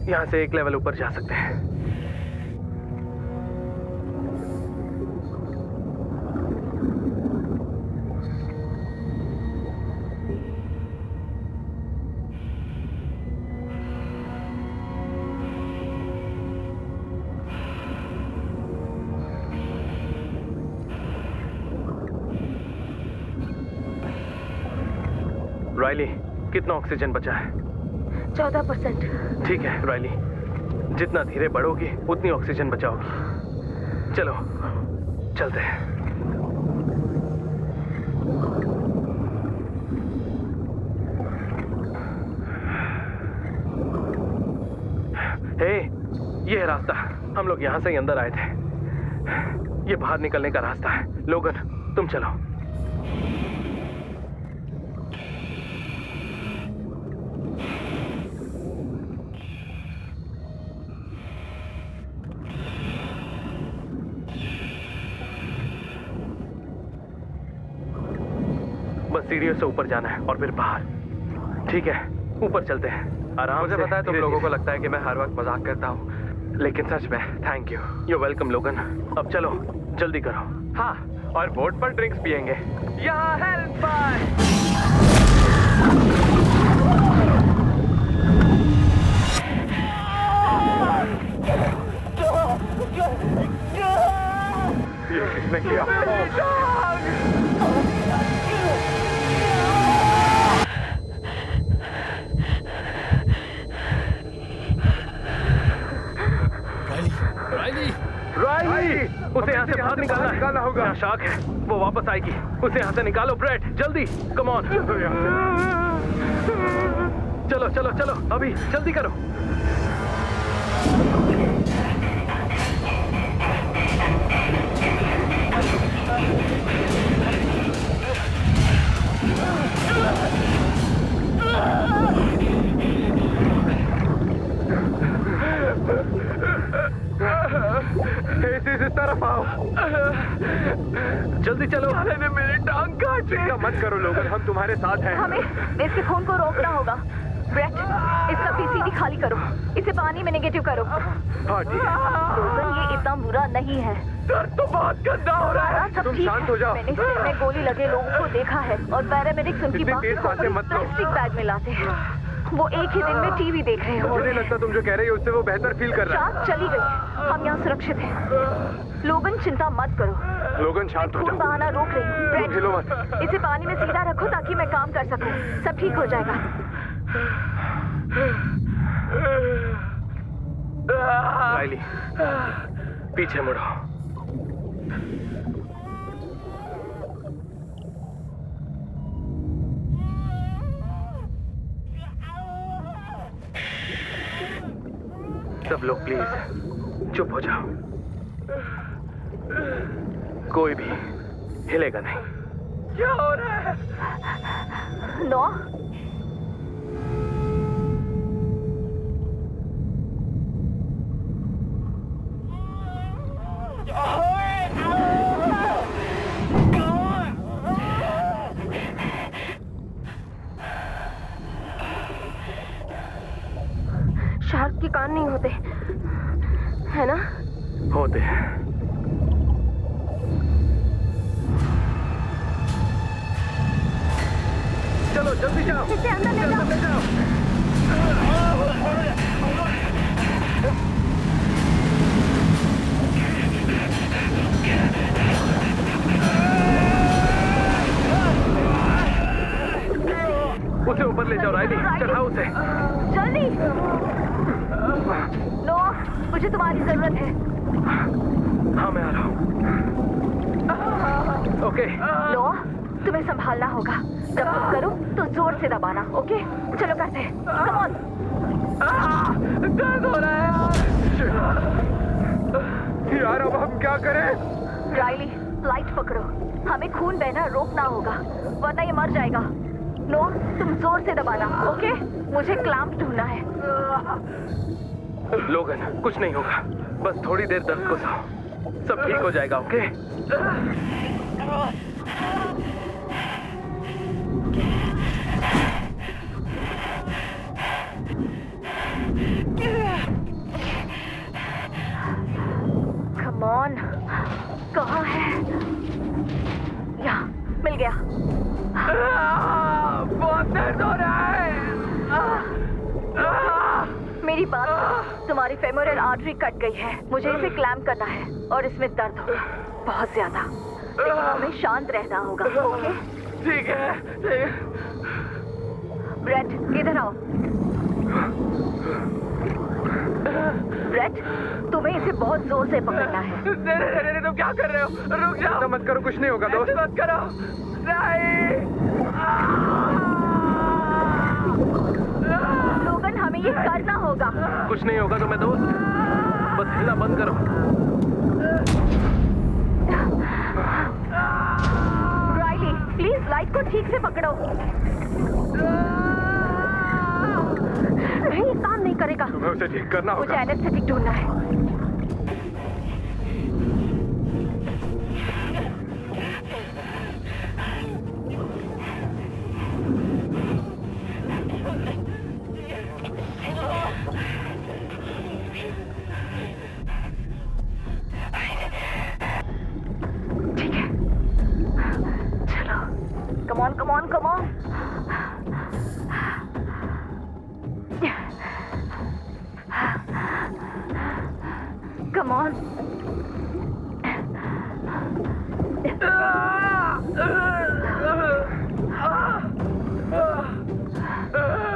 यहाँ से एक लेवल ऊपर जा सकते हैं। राइली, कितना ऑक्सीजन बचा है? 14%। ठीक है राइली, जितना धीरे बढ़ोगी उतनी ऑक्सीजन बचाओगी। चलो चलते हैं। हे, ये है रास्ता। हम लोग यहाँ से ही अंदर आए थे। ये बाहर निकलने का रास्ता है। लोगन, तुम चलो। बस सीढ़ियों से ऊपर जाना है और फिर बाहर। ठीक है, ऊपर चलते हैं आराम से। मुझे पता है तुम लोगों को लगता है कि मैं हर वक्त मजाक करता हूँ, लेकिन सच में थैंक यू। यू वेलकम लोगन। अब चलो जल्दी करो। हाँ, और बोट पर ड्रिंक्स पियेंगे। यहाँ हेल्प बाय। ये किसने किया? राइली, उसे यहाँ से बाहर निकालना होगा। यहाँ शार्क है, वो वापस आएगी। उसे यहाँ से निकालो ब्रेड, जल्दी। Come on. चलो चलो चलो, अभी जल्दी करो। इस तरफ आओ। जल्दी चलो। ने मेरी टांग काट दी। चिंता मत करो लोगन, हम तुम्हारे साथ हैं। हमें इसके खून को रोकना होगा। ब्रेट, इसका पीसीडी खाली करो। इसे पानी में नेगेटिव करो। हाँ ठीक है। लोगन, ये इतना बुरा नहीं है। दर्द तो बहुत गंदा हो रहा है। सब तुम ठीक शांत है। हो जाओ। मैंने सिर में गोली लगे लोगों को देखा है और पैरामेडिक्स उनकी इतनी बात तेज सांसें मत लो। प्लास्टिक बैग में लाते हैं। वो एक ही दिन में टीवी देख रहे मुझे नहीं होंगे। लगता तुम जो कह रही हो उससे वो बेहतर फील कर रहा शांत चली गई। हम यहाँ सुरक्षित हैं। लोगन चिंता मत करो। है। लोगन शांत हो खून जाओ। बहाना रोक रही हूँ। तुम हिलो मत। इसे पानी में सीधा रखो ताकि मैं काम कर सकूं। सब ठीक हो जाएगा। राइली, पीछे मुड़ो। सब लोग प्लीज चुप हो जाओ। कोई भी हिलेगा नहीं। क्या हो रहा है? नो, शार्क के कान नहीं होते, है ना? होते हैं। चलो जल्दी जाओ। इसे अंदर ले जाओ। उसे ऊपर ले जाओ राइली, चढ़ाओ उसे। जल्दी। नो, मुझे तुम्हारी जरूरत है। हाँ मैं आ रहा हूँ। ओके। नो, तुम्हें संभालना होगा। जब तुम करो तो जोर से दबाना। ओके, चलो करते हैं। Come on. दर्द हो रहा है यार। अब हम क्या करें? राइली, लाइट पकड़ो। हमें खून बहना रोकना होगा, वरना ये मर जाएगा। नो, तुम जोर से दबाना। ओके, मुझे क्लैंप ढूंढना है। लोगन, कुछ नहीं होगा। बस थोड़ी देर दर्द को सहो। सब ठीक हो जाएगा। ओके? Come on. कहाँ है? यहाँ, मिल गया। बहुत दर्द हो रहा है। मेरी बात सुनो। तुम्हारी फेमोरल आर्टरी कट गई है। मुझे इसे क्लैम्प करना है और इसमें दर्द होगा बहुत ज्यादा। लेकिन हमें शांत रहना होगा। ओके? ठीक है। ब्रेट, इधर आओ। ब्रेट, तुम्हें इसे बहुत जोर से पकड़ना है। नहीं, तुम क्या कर रहे हो? रुक जाओ। मत करो, कुछ नहीं होगा दोस्त। मत करो। नहीं। लोगन, हमें ये करना होगा। कुछ नहीं होगा तुम्हें दोस्त। बस हिलना बंद करो। राइली, प्लीज लाइट को ठीक से पकड़ो। नहीं, ये काम नहीं करेगा। तुम्हें उसे ठीक करना मुझे होगा। एनेस्थेटिक ढूंढना है। ठीक है, चलो। Come on, come on, come on. Come on.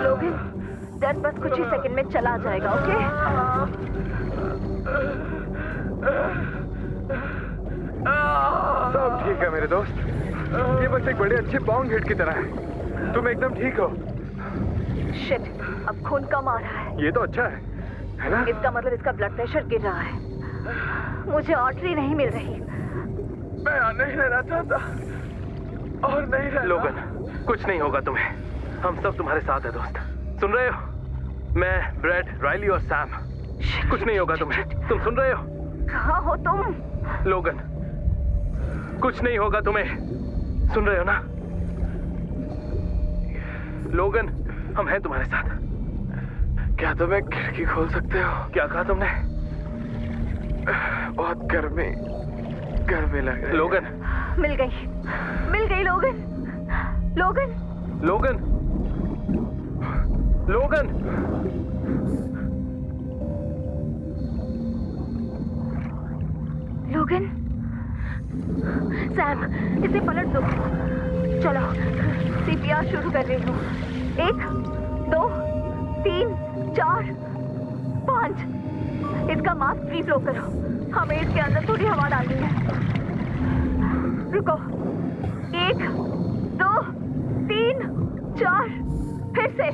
लोगन, दर्द बस कुछ ही सेकंड में चला जाएगा। ओके? सब ठीक है मेरे दोस्त। ये बस एक बड़े अच्छे बाउंड हिट की तरह है। तुम एकदम ठीक हो। शिट, अब खून कम आ रहा है। ये तो अच्छा है ना? इसका मतलब इसका ब्लड प्रेशर गिर रहा है। मुझे आर्टरी नहीं मिल रही। मैं नहीं रहना चाहता और नहीं रहना। लोगन, कुछ नहीं होगा तुम्हें। हम सब तुम्हारे साथ हैं दोस्त। सुन रहे हो? मैं, ब्रेड, राइली और सैम। कुछ नहीं होगा तुम्हें। तुम सुन रहे हो? कहाँ हो तुम? लोगन, कुछ नहीं होगा तुम्हें। सुन रहे हो ना? लोगन, हम हैं तुम्हारे साथ। क्या तुम एक खिड़की खोल सकते हो? क्या कहा तुमने? बहुत गर्मी गर्मी लग रही है। लोगन, मिल गई लोगन। लोगन, लोगन, लोगन। लोगन। सैम, इसे पलट दो। चलो, सीपीआर शुरू कर रही हूँ। 1 2 3 4 5। इसका मास्क फ्री फ्लो करो। हमें इसके अंदर थोड़ी हवा डालनी है। रुको। 1 2 3 4। फिर से।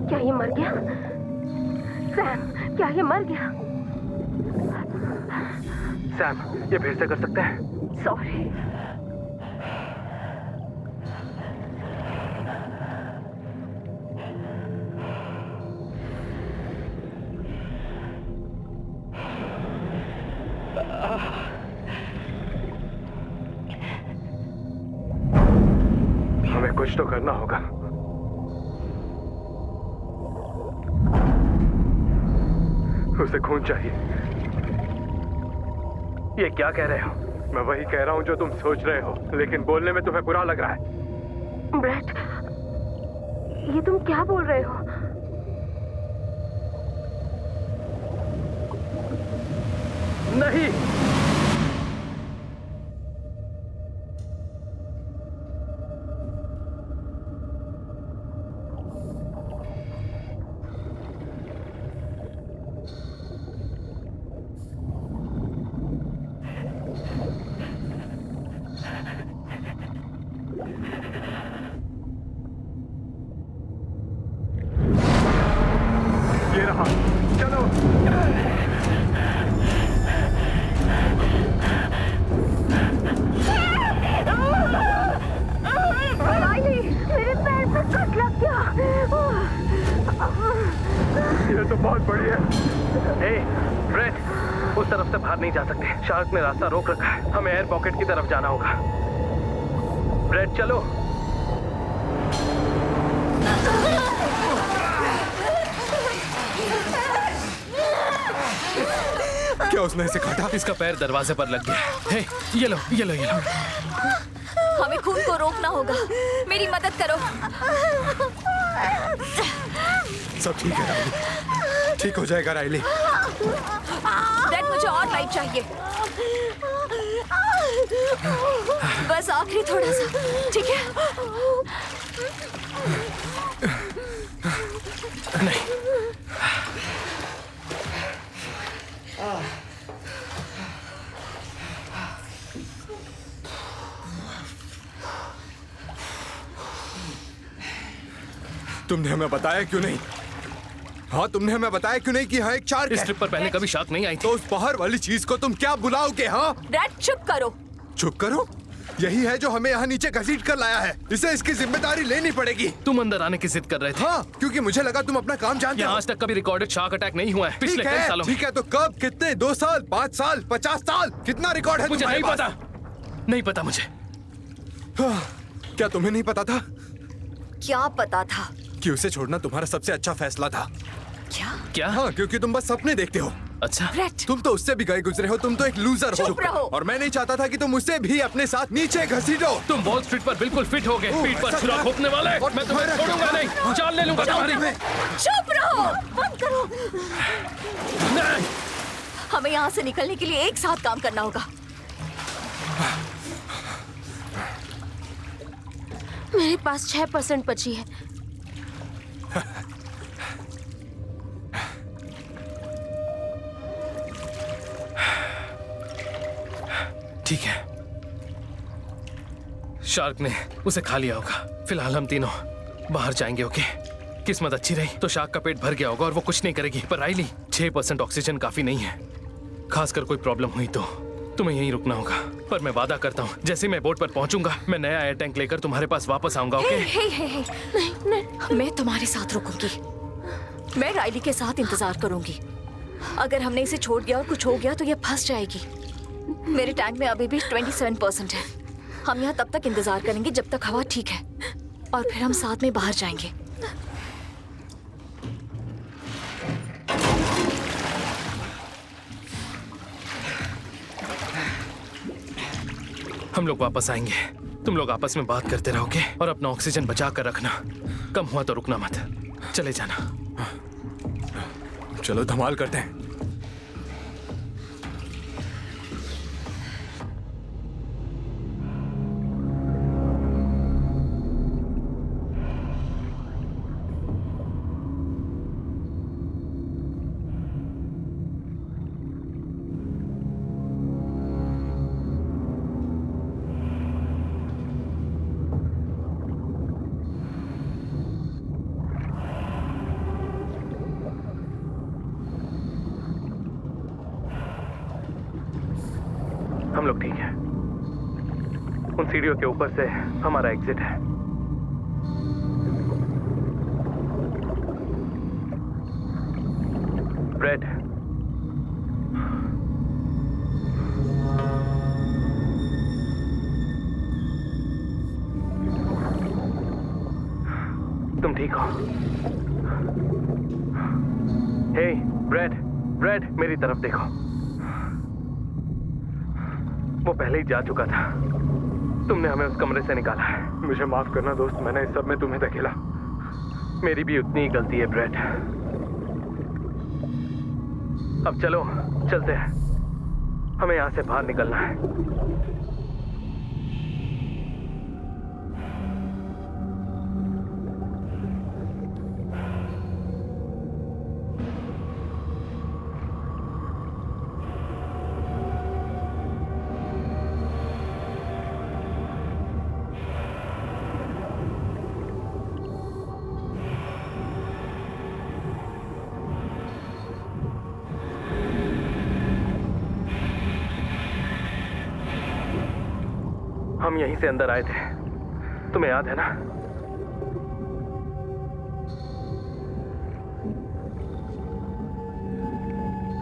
क्या ये मर गया? सैम, क्या ये मर गया? सैम, ये फिर से कर सकते हैं? सॉरी। हमें कुछ तो करना होगा। उसे खून चाहिए। ये क्या कह रहे हो? मैं वही कह रहा हूँ जो तुम सोच रहे हो, लेकिन बोलने में तुम्हें बुरा लग रहा है। ब्रेट, ये तुम क्या बोल रहे हो? नहीं, ये रहा। चलो। मेरे पैर पे कट लग गया। ये तो बहुत बढ़िया है। ए, ब्रेट, उस तरफ से बाहर नहीं जा सकते। शार्क ने रास्ता रोक रखा है। हमें एयर पॉकेट की तरफ जाना होगा। ब्रेट, चलो। क्या उसने इसे काटा? इसका पैर दरवाजे पर लग गया। हे, ये लो। हमें खून को रोकना होगा। मेरी मदद करो। सब ठीक है राइली, ठीक हो जाएगा राइली। डैड, मुझे और लाइट चाहिए। बस आखिरी थोड़ा सा, ठीक है? नहीं, तुमने हमें बताया क्यों नहीं? हाँ, तुमने हमें बताया क्यों नहीं कि यहाँ एक शार्क इस है? ट्रिप पर पहले कभी शार्क नहीं आई तो थी। उस बाहर वाली चीज को तुम क्या बुलाओगे? हाँ, डैड, चुप करो। चुप करो। यही है जो हमें यहाँ नीचे घसीट कर लाया है। इसे इसकी जिम्मेदारी लेनी पड़ेगी। तुम अंदर आने की जिद कर रहे थे। हाँ, क्योंकि मुझे लगा तुम अपना काम जानते यहाँ हो। आज तक कभी रिकॉर्डेड शार्क अटैक नहीं हुआ है पिछले कई सालों में। ठीक है, तो कब, कितने? 2 साल, 5 साल, 50 साल? कितना रिकॉर्ड है मुझे तुम्हारे नहीं पास? पता, नहीं पता मुझे। क्या तुम्हें नहीं पता था क्या पता था? कि उसे छोड़ना तुम्हारा सबसे अच्छा फैसला था? क्या? हाँ, क्योंकि तुम बस सपने देखते हो। अच्छा, ब्रेट, तुम तो उससे भी गए गुजरे हो। तुम तो एक लूजर हो। चुप रहो। और मैं नहीं चाहता था कि तुम उसे भी अपने साथ नीचे घसीटो। तुम वॉल स्ट्रीट पर बिल्कुल फिट हो गए। ओह, पीठ पर ऐसा छुरा क्या? घोंपने वाले। और मैं तुम्हें तुम्हारा- छोड़ूंगा नहीं, जान ले लूंगा तुम्हारी। चुप रहो। बंद करो। नहीं, हमें यहाँ से निकलने के लिए एक साथ काम करना होगा। मेरे पास 6% बची है। ठीक है, शार्क ने उसे खा लिया होगा। फिलहाल हम तीनों बाहर जाएंगे। ओके, किस्मत अच्छी रही तो शार्क का पेट भर गया होगा और वो कुछ नहीं करेगी। पर राइली, 6% ऑक्सीजन काफी नहीं है। खासकर कोई प्रॉब्लम हुई तो तुम्हें यहीं रुकना होगा। पर मैं वादा करता हूँ, जैसे मैं बोट पर पहुंचूंगा, मैं नया एयर टैंक लेकर तुम्हारे पास वापस आऊंगा। ओके? हे, नहीं, मैं तुम्हारे साथ रुकूंगी। मैं राइली के साथ इंतजार करूंगी। अगर हमने इसे छोड़ दिया और कुछ हो गया तो ये फंस जाएगी। मेरे टैंक में अभी भी 27% है। हम यहाँ तब तक इंतजार करेंगे जब तक हवा ठीक है। और फिर हम साथ में बाहर जाएंगे। हम लोग वापस आएंगे। तुम लोग आपस में बात करते रहोगे और अपना ऑक्सीजन बचा कर रखना। कम हुआ तो रुकना मत, चले जाना। चलो धमाल करते हैं। हम लोग ठीक हैं। उन सीढ़ियों के ऊपर से हमारा एग्जिट है। ब्रेड, तुम ठीक हो? हे ब्रेड, ब्रेड मेरी तरफ देखो। वो पहले ही जा चुका था। तुमने हमें उस कमरे से निकाला है। मुझे माफ करना दोस्त, मैंने इस सब में तुम्हें धकेला। मेरी भी उतनी ही गलती है ब्रेड। अब चलो, चलते हैं। हमें यहां से बाहर निकलना है। हम यहीं से अंदर आए थे, तुम्हें याद है ना?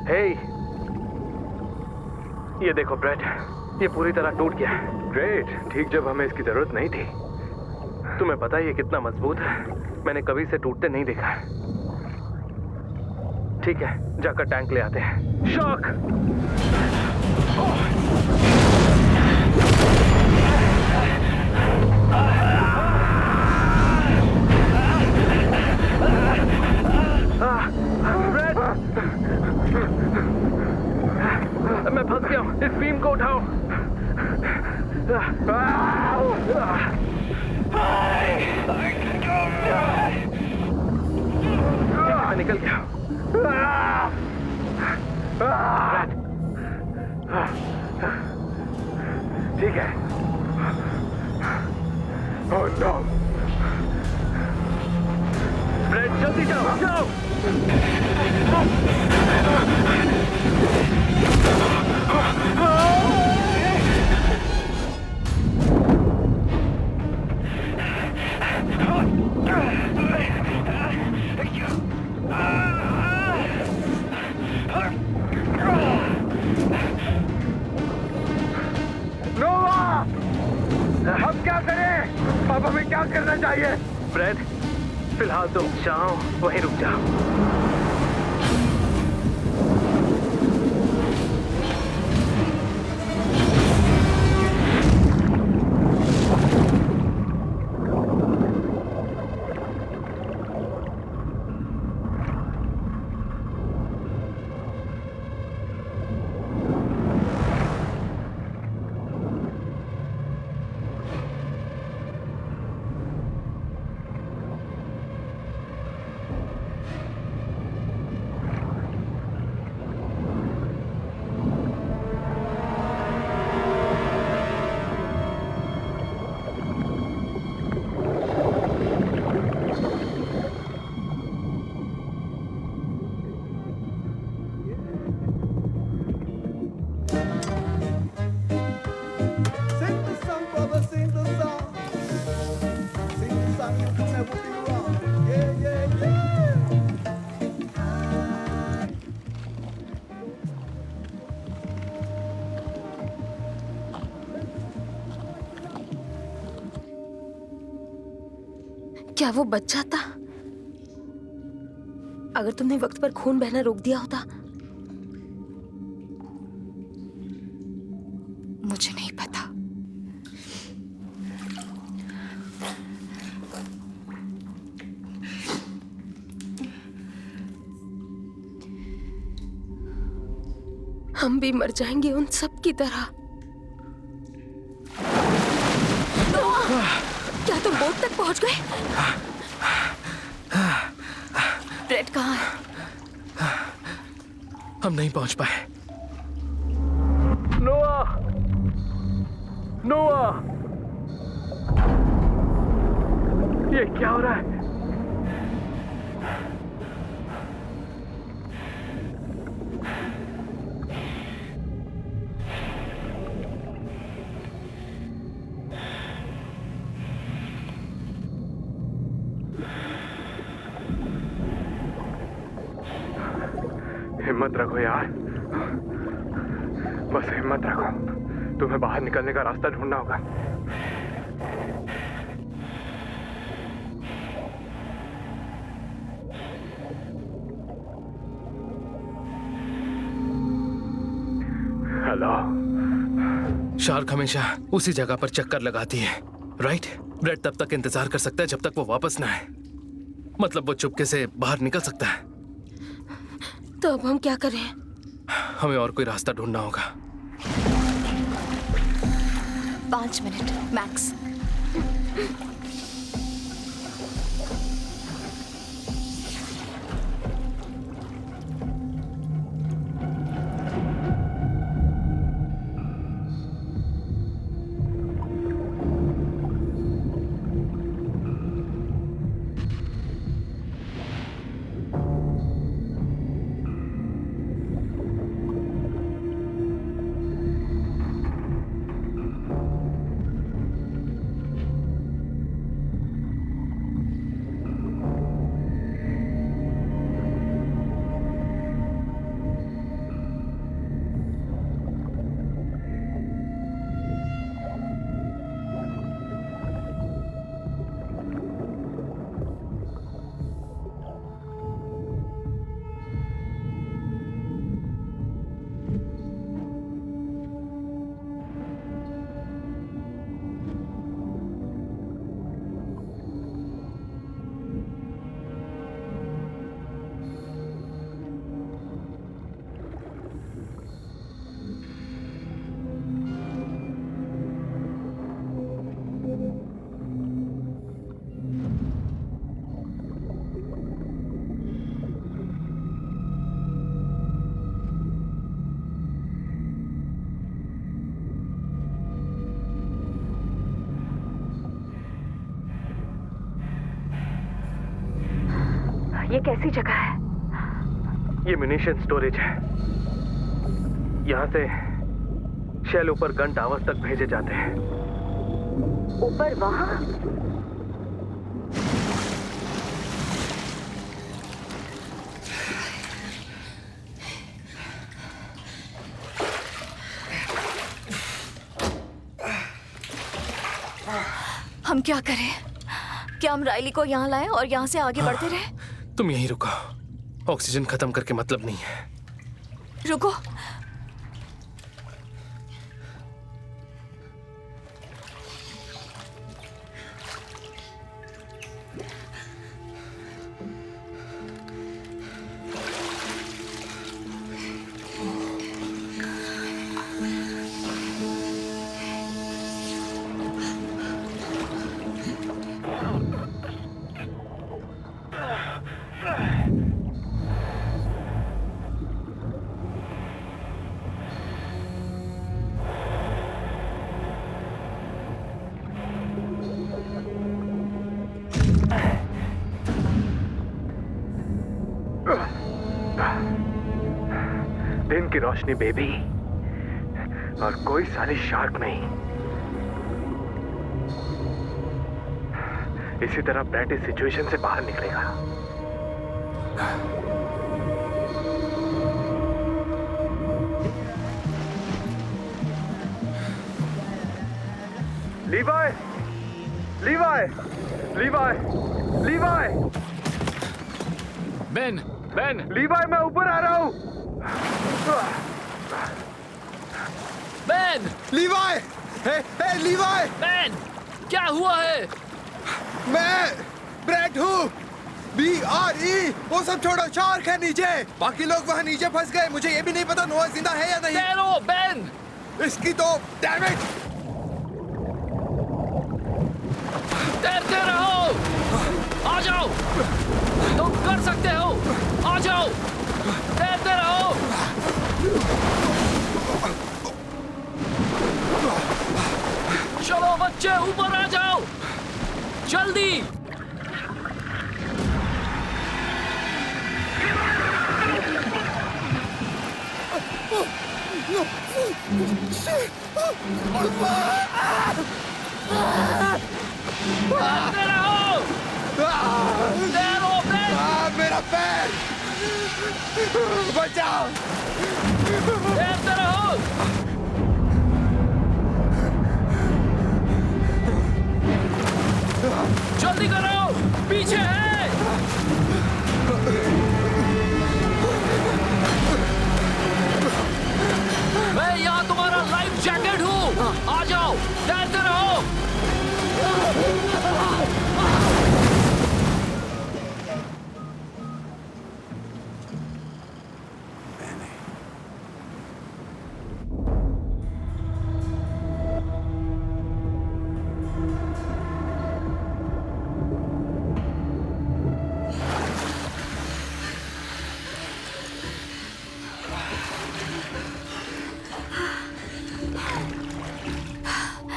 हे, ये देखो ब्रेड, ये पूरी तरह टूट गया है। ग्रेट, ठीक जब हमें इसकी जरूरत नहीं थी। तुम्हें पता है ये कितना मजबूत है? मैंने कभी इसे टूटते नहीं देखा है। ठीक है, जाकर टैंक ले आते हैं। शॉक! मैं फंस गया हूं। इस बीम को उठाओ। मैं निकल गया। ठीक है। Oh no! ब्रेड, जल्दी जाओ, जाओ! नोवा! अब क्या करें? अब हमें क्या करना चाहिए? ब्रेड, फिलहाल तुम जाओ, वहीं रुक जाओ। क्या वो बच जाता अगर तुमने वक्त पर खून बहना रोक दिया होता? मुझे नहीं पता। हम भी मर जाएंगे उन सब की तरह। क्या तुम बोट तक पहुंच गए? ब्रेट कहाँ है? हम नहीं पहुंच पाए। नोआ, नोआ, ये क्या हो रहा है? हिम्मत रखो यार, बस हिम्मत रखो। तुम्हें बाहर निकलने का रास्ता ढूंढना होगा। हेलो। शार्क हमेशा उसी जगह पर चक्कर लगाती है, राइट? ब्रेड तब तक इंतजार कर सकता है जब तक वो वापस ना आए। मतलब वो चुपके से बाहर निकल सकता है। तो अब हम क्या करें? हमें और कोई रास्ता ढूंढना होगा। 5 मिनट मैक्स। ये कैसी जगह है? ये म्यूनिशन स्टोरेज है। यहाँ से शेल ऊपर गन टावर्स तक भेजे जाते हैं। ऊपर वहां? हम क्या करें? क्या हम राइली को यहाँ लाएं और यहाँ से आगे बढ़ते रहें? तुम यहीं रुको। ऑक्सीजन खत्म करके मतलब नहीं है। रुको। दिन की रोशनी बेबी, और कोई साली शार्क नहीं। इसी तरह ब्रैट इस सिचुएशन से बाहर निकलेगा। लीवाई, लीवाई लीवाई लीवाई बेन, बेन, लीवाई, मैं ऊपर आ रहा हूँ। बेन, लीवाई, हे लीवाई, बेन, क्या हुआ है? मैं ब्रेट हूँ। BRE, वो सब छोड़ो, शार्क है नीचे। बाकी लोग वहाँ नीचे फंस गए। मुझे ये भी नहीं पता नोआ जिंदा है या नहीं। तैरो, बेन। इसकी तो डैम इट। तैरते रहो। आ जाओ, तुम कर सकते हो। आ जाओ, तैरते रहो। चलो बच्चे, ऊपर आ जाओ, जल्दी। तैरते रहो। तैरो, बेन। मेरा पैर, बचाओ। तैरते रहो। जल्दी करो, पीछे है। मैं यहाँ तुम्हारा लाइफ जैकेट हूँ। आ जाओ, तैरते रहो।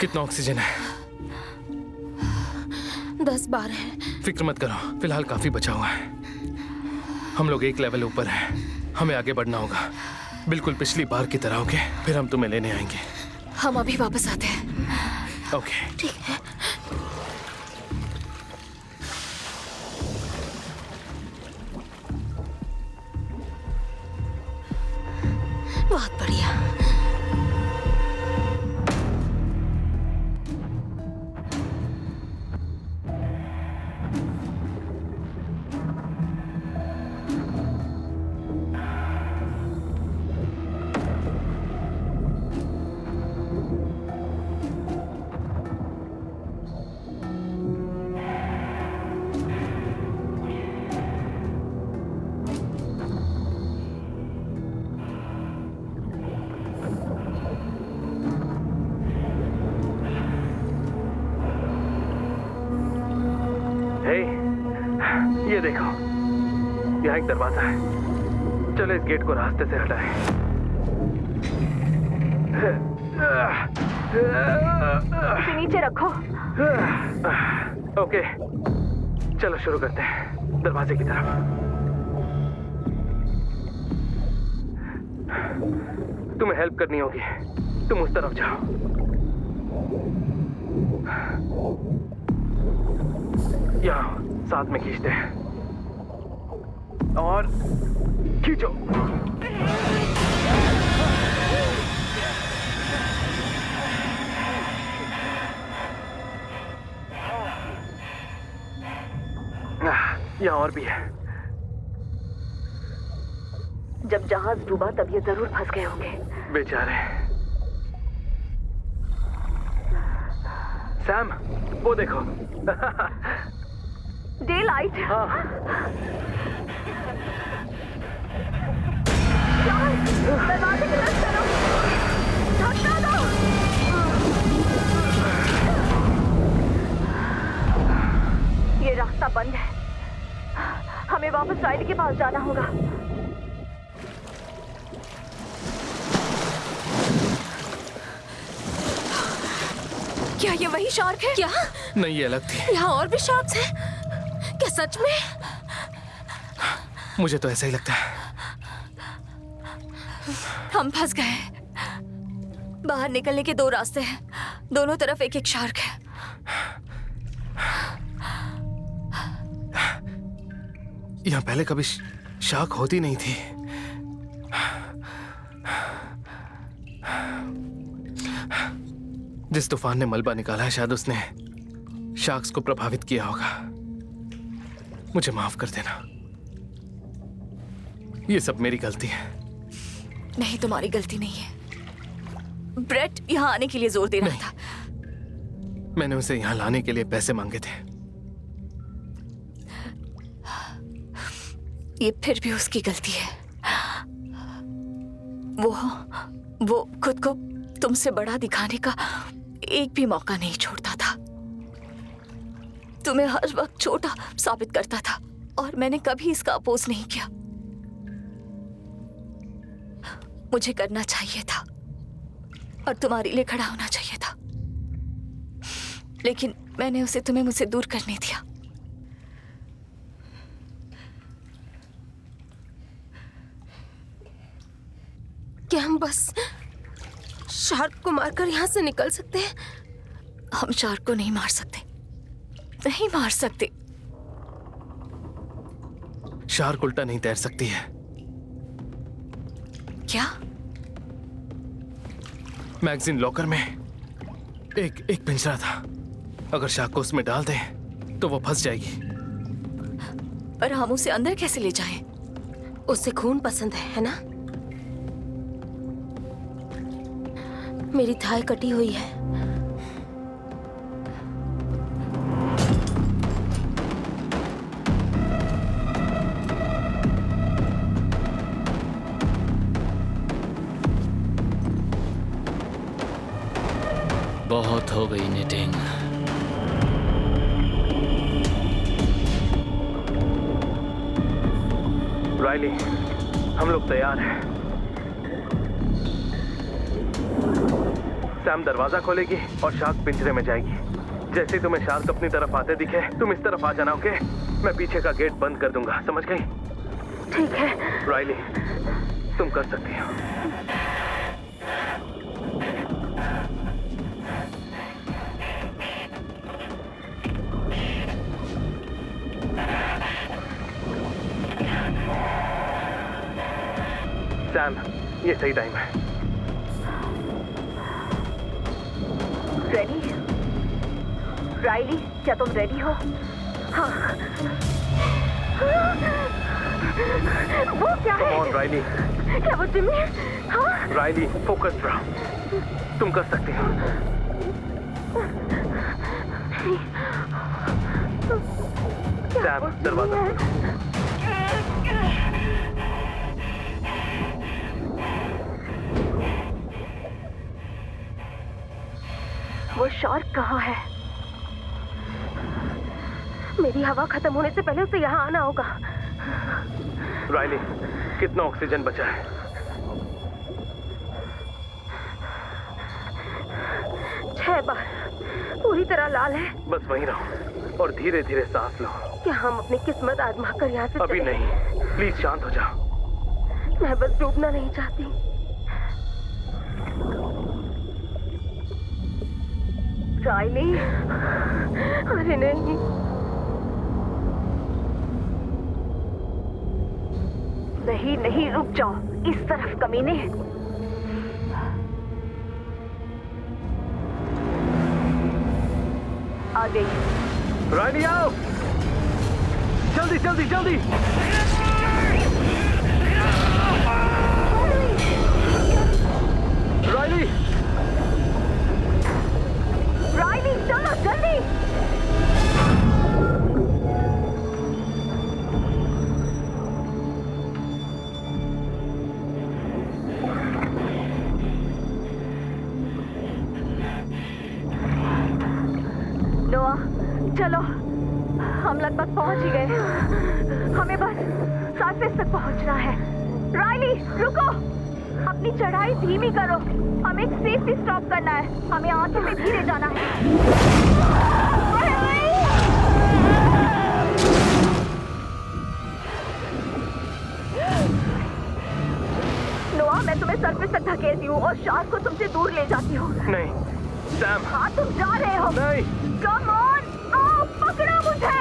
कितना ऑक्सीजन है? 10-12 है। फिक्र मत करो, फिलहाल काफी बचा हुआ है। हम लोग एक लेवल ऊपर हैं। हमें आगे बढ़ना होगा, बिल्कुल पिछली बार की तरह। ओके, फिर हम तुम्हें लेने आएंगे। हम अभी वापस आते हैं। ओके। ठीक है। बहुत बढ़िया। ये देखो, यहाँ एक दरवाजा है। चलो इस गेट को रास्ते से हटाएं। इसे नीचे रखो। ओके, चलो शुरू करते हैं दरवाजे की तरफ। तुम्हें हेल्प करनी होगी, तुम उस तरफ जाओ। यहाँ साथ में खींचते हैं और खींचो। यहाँ और भी है। जब जहाज डूबा तब ये जरूर फंस गए होंगे। बेचारे। सैम, वो देखो। Day light. हाँ। दरवाजे की तरफ चलो। धक्का दो। ये रास्ता बंद है। हमें वापस राइड के पास जाना होगा। क्या ये वही शार्क है? क्या? नहीं, ये अलग थी। यहाँ और भी शार्क्स हैं? क्या सच में? मुझे तो ऐसा ही लगता है। हम फंस गए। बाहर निकलने के दो रास्ते हैं, दोनों तरफ एक एक शार्क है। यहाँ पहले कभी शार्क होती नहीं थी। जिस तूफान ने मलबा निकाला है, शायद उसने शार्क्स को प्रभावित किया होगा। मुझे माफ कर देना, ये सब मेरी गलती है। नहीं, तुम्हारी गलती नहीं है। ब्रेट यहाँ आने के लिए जोर दे रहा था। मैंने उसे यहाँ लाने के लिए पैसे मांगे थे। ये फिर भी उसकी गलती है। वो खुद को तुमसे बड़ा दिखाने का एक भी मौका नहीं छोड़ता था। तुम्हें हर वक्त छोटा साबित करता था और मैंने कभी इसका अपोज नहीं किया। मुझे करना चाहिए था और तुम्हारे लिए खड़ा होना चाहिए था, लेकिन मैंने उसे तुम्हें मुझसे दूर करने दिया। क्या हम बस शार्क को मारकर यहाँ से निकल सकते हैं? हम शार्क को नहीं मार सकते, नहीं मार सकते। शार्क उल्टा नहीं तैर सकती है। क्या? मैगजीन लॉकर में एक पिंजरा था। अगर शार्क को उसमें डाल दें तो वो फंस जाएगी। और हम उसे अंदर कैसे ले जाएं? उसे खून पसंद है ना? मेरी थाई कटी हुई है। बहुत हो गई निटिंग। राइली, हम लोग तैयार हैं। सैम दरवाजा खोलेगी और शार्क पिंजरे में जाएगी। जैसे ही तुम्हें शार्क अपनी तरफ आते दिखे, तुम इस तरफ आ जाना, ओके? मैं पीछे का गेट बंद कर दूंगा, समझ गई? ठीक है। राइली, तुम कर सकती हो। सैम, ये सही टाइम है। रेडी? राइली, क्या तुम रेडी हो? हाँ। वो क्या है? Come on, Riley. क्या वो जिम्मी? हाँ? राइली, फोकस रहो। तुम कर सकती हो। सैम, दरवाजा खोलो। वो शार्क कहाँ है? मेरी हवा खत्म होने से पहले उसे यहाँ आना होगा। राइली, कितना ऑक्सीजन बचा है? 6 बार। पूरी तरह लाल है। बस वहीं रहो और धीरे धीरे सांस लो। क्या हम अपनी किस्मत आजमा कर यहाँ से अभी चले? नहीं, प्लीज शांत हो जाओ। मैं बस डूबना नहीं चाहती। राइली, अरे नहीं। नहीं नहीं, रुक जाओ। इस तरफ, कमीने। आ गई। राइली आओ, जल्दी जल्दी जल्दी। राइली, राइली, चलो जल्दी। नोआ, चलो, हम लगभग पहुंच ही गए। हमें बस सरफेस तक पहुंचना है। राइली, रुको, अपनी चढ़ाई धीमी करो। हमें एक सेफ्टी स्टॉप करना है। हमें आंखों में धीरे जाना है। नोआ, मैं तुम्हें सरफेस तक धकेलती हूँ और शार्क को तुमसे दूर ले जाती हूँ। नहीं सैम। हाँ, तुम जा रहे हो। नहीं। कम ऑन, आओ, पकड़ो मुझे।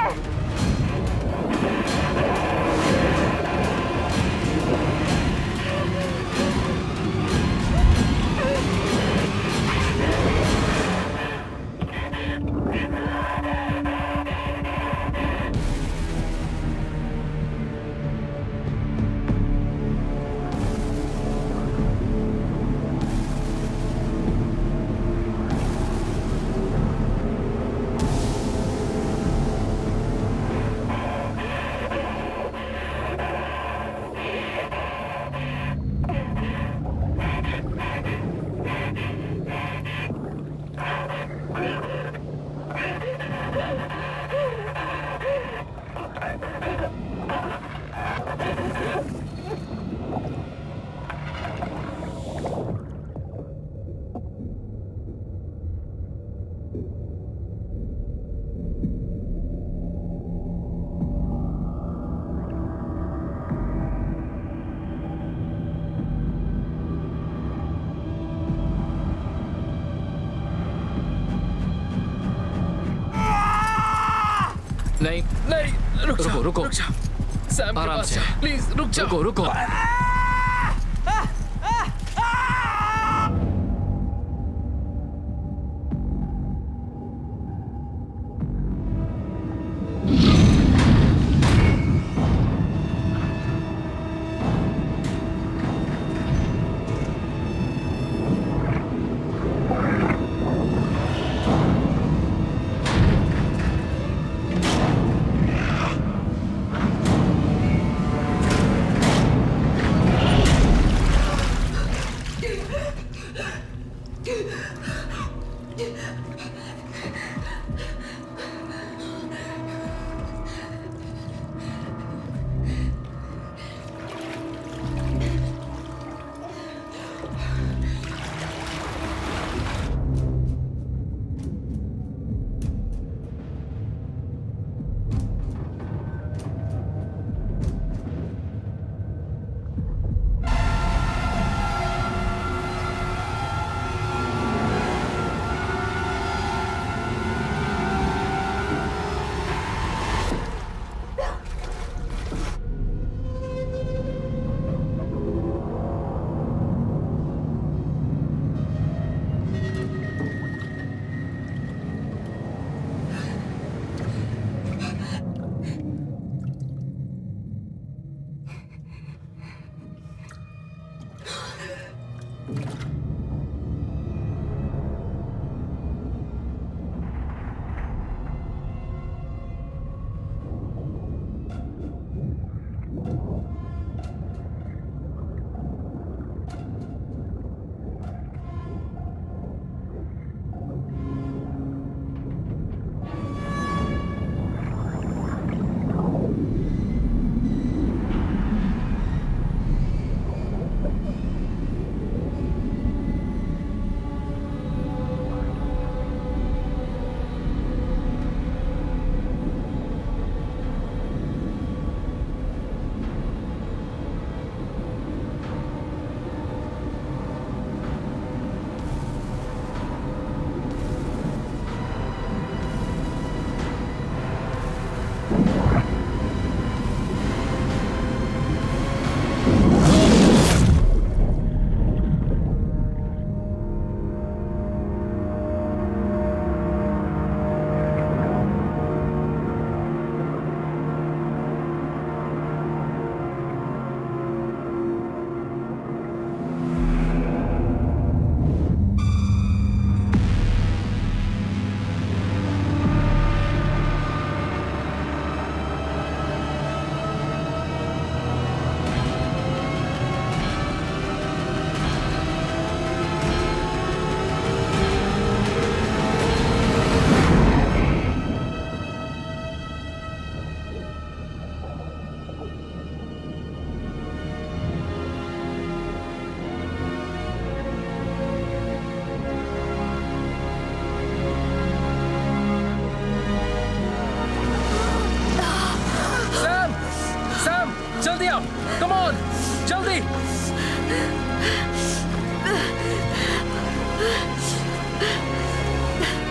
नहीं नहीं, रुक जाओ, रुको। रुक जाओ। सैम के आराम पास से। जाओ, प्लीज रुक जाओ। रुको।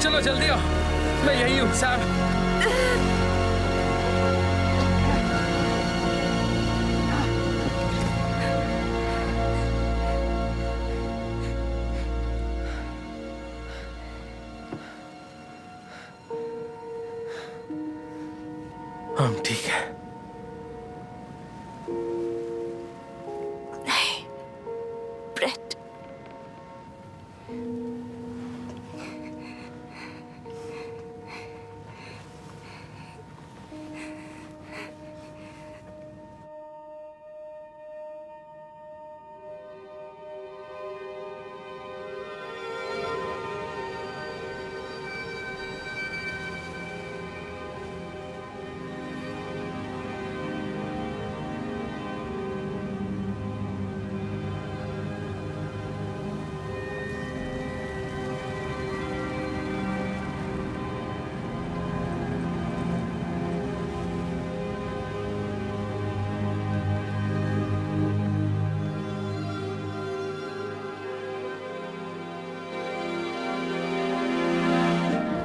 चलो जल्दी आओ, मैं यही हूँ सैम। हम ठीक है। नहीं, ब्रेट।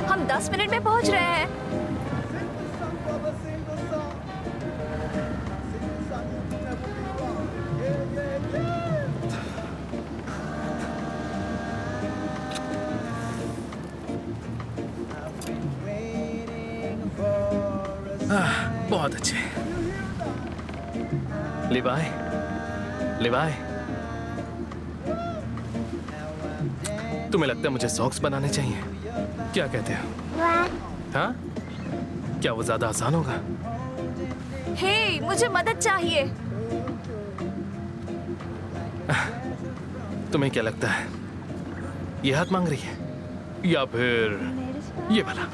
हम 10 मिनट में पहुंच रहे हैं। बहुत अच्छे। लिवाई, लिवाई, तुम्हें लगता है मुझे सॉक्स बनाने चाहिए? क्या कहते हो? हाँ? क्या वो ज्यादा आसान होगा? हे, मुझे मदद चाहिए। तुम्हें क्या लगता है? ये हाथ मांग रही है या फिर ये वाला?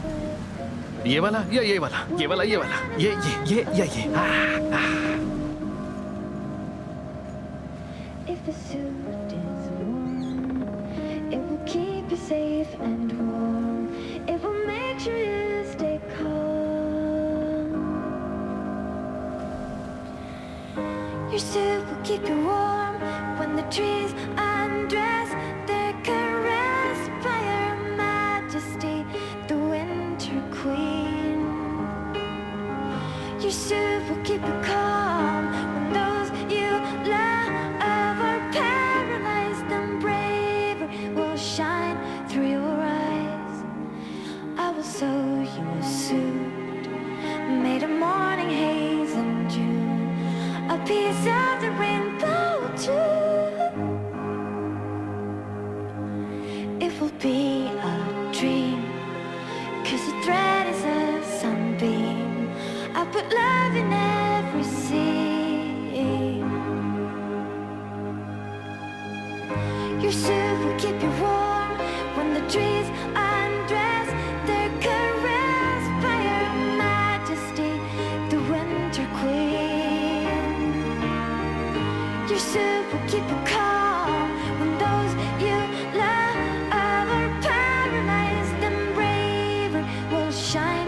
ये वाला या ये वाला? ये वाला, ये वाला, ये या ये? If the suit is warm, it will keep you safe and warm. It will make sure you stay calm. Your suit will keep you warm when the trees undress. They're caressed by Your Majesty, the Winter Queen. Your suit will keep you calm when those you love are paralyzed, and bravery will shine through your eyes. I will sew you a suit made of morning haze in June, a piece of the rainbow too. It will be a dream, 'cause the thread is a sunbeam. I put love in every seam. Your suit will keep you warm when the trees undress. They're caressed by Your Majesty, the Winter Queen. Your suit will keep you calm when those you love are paralyzed, and bravery will shine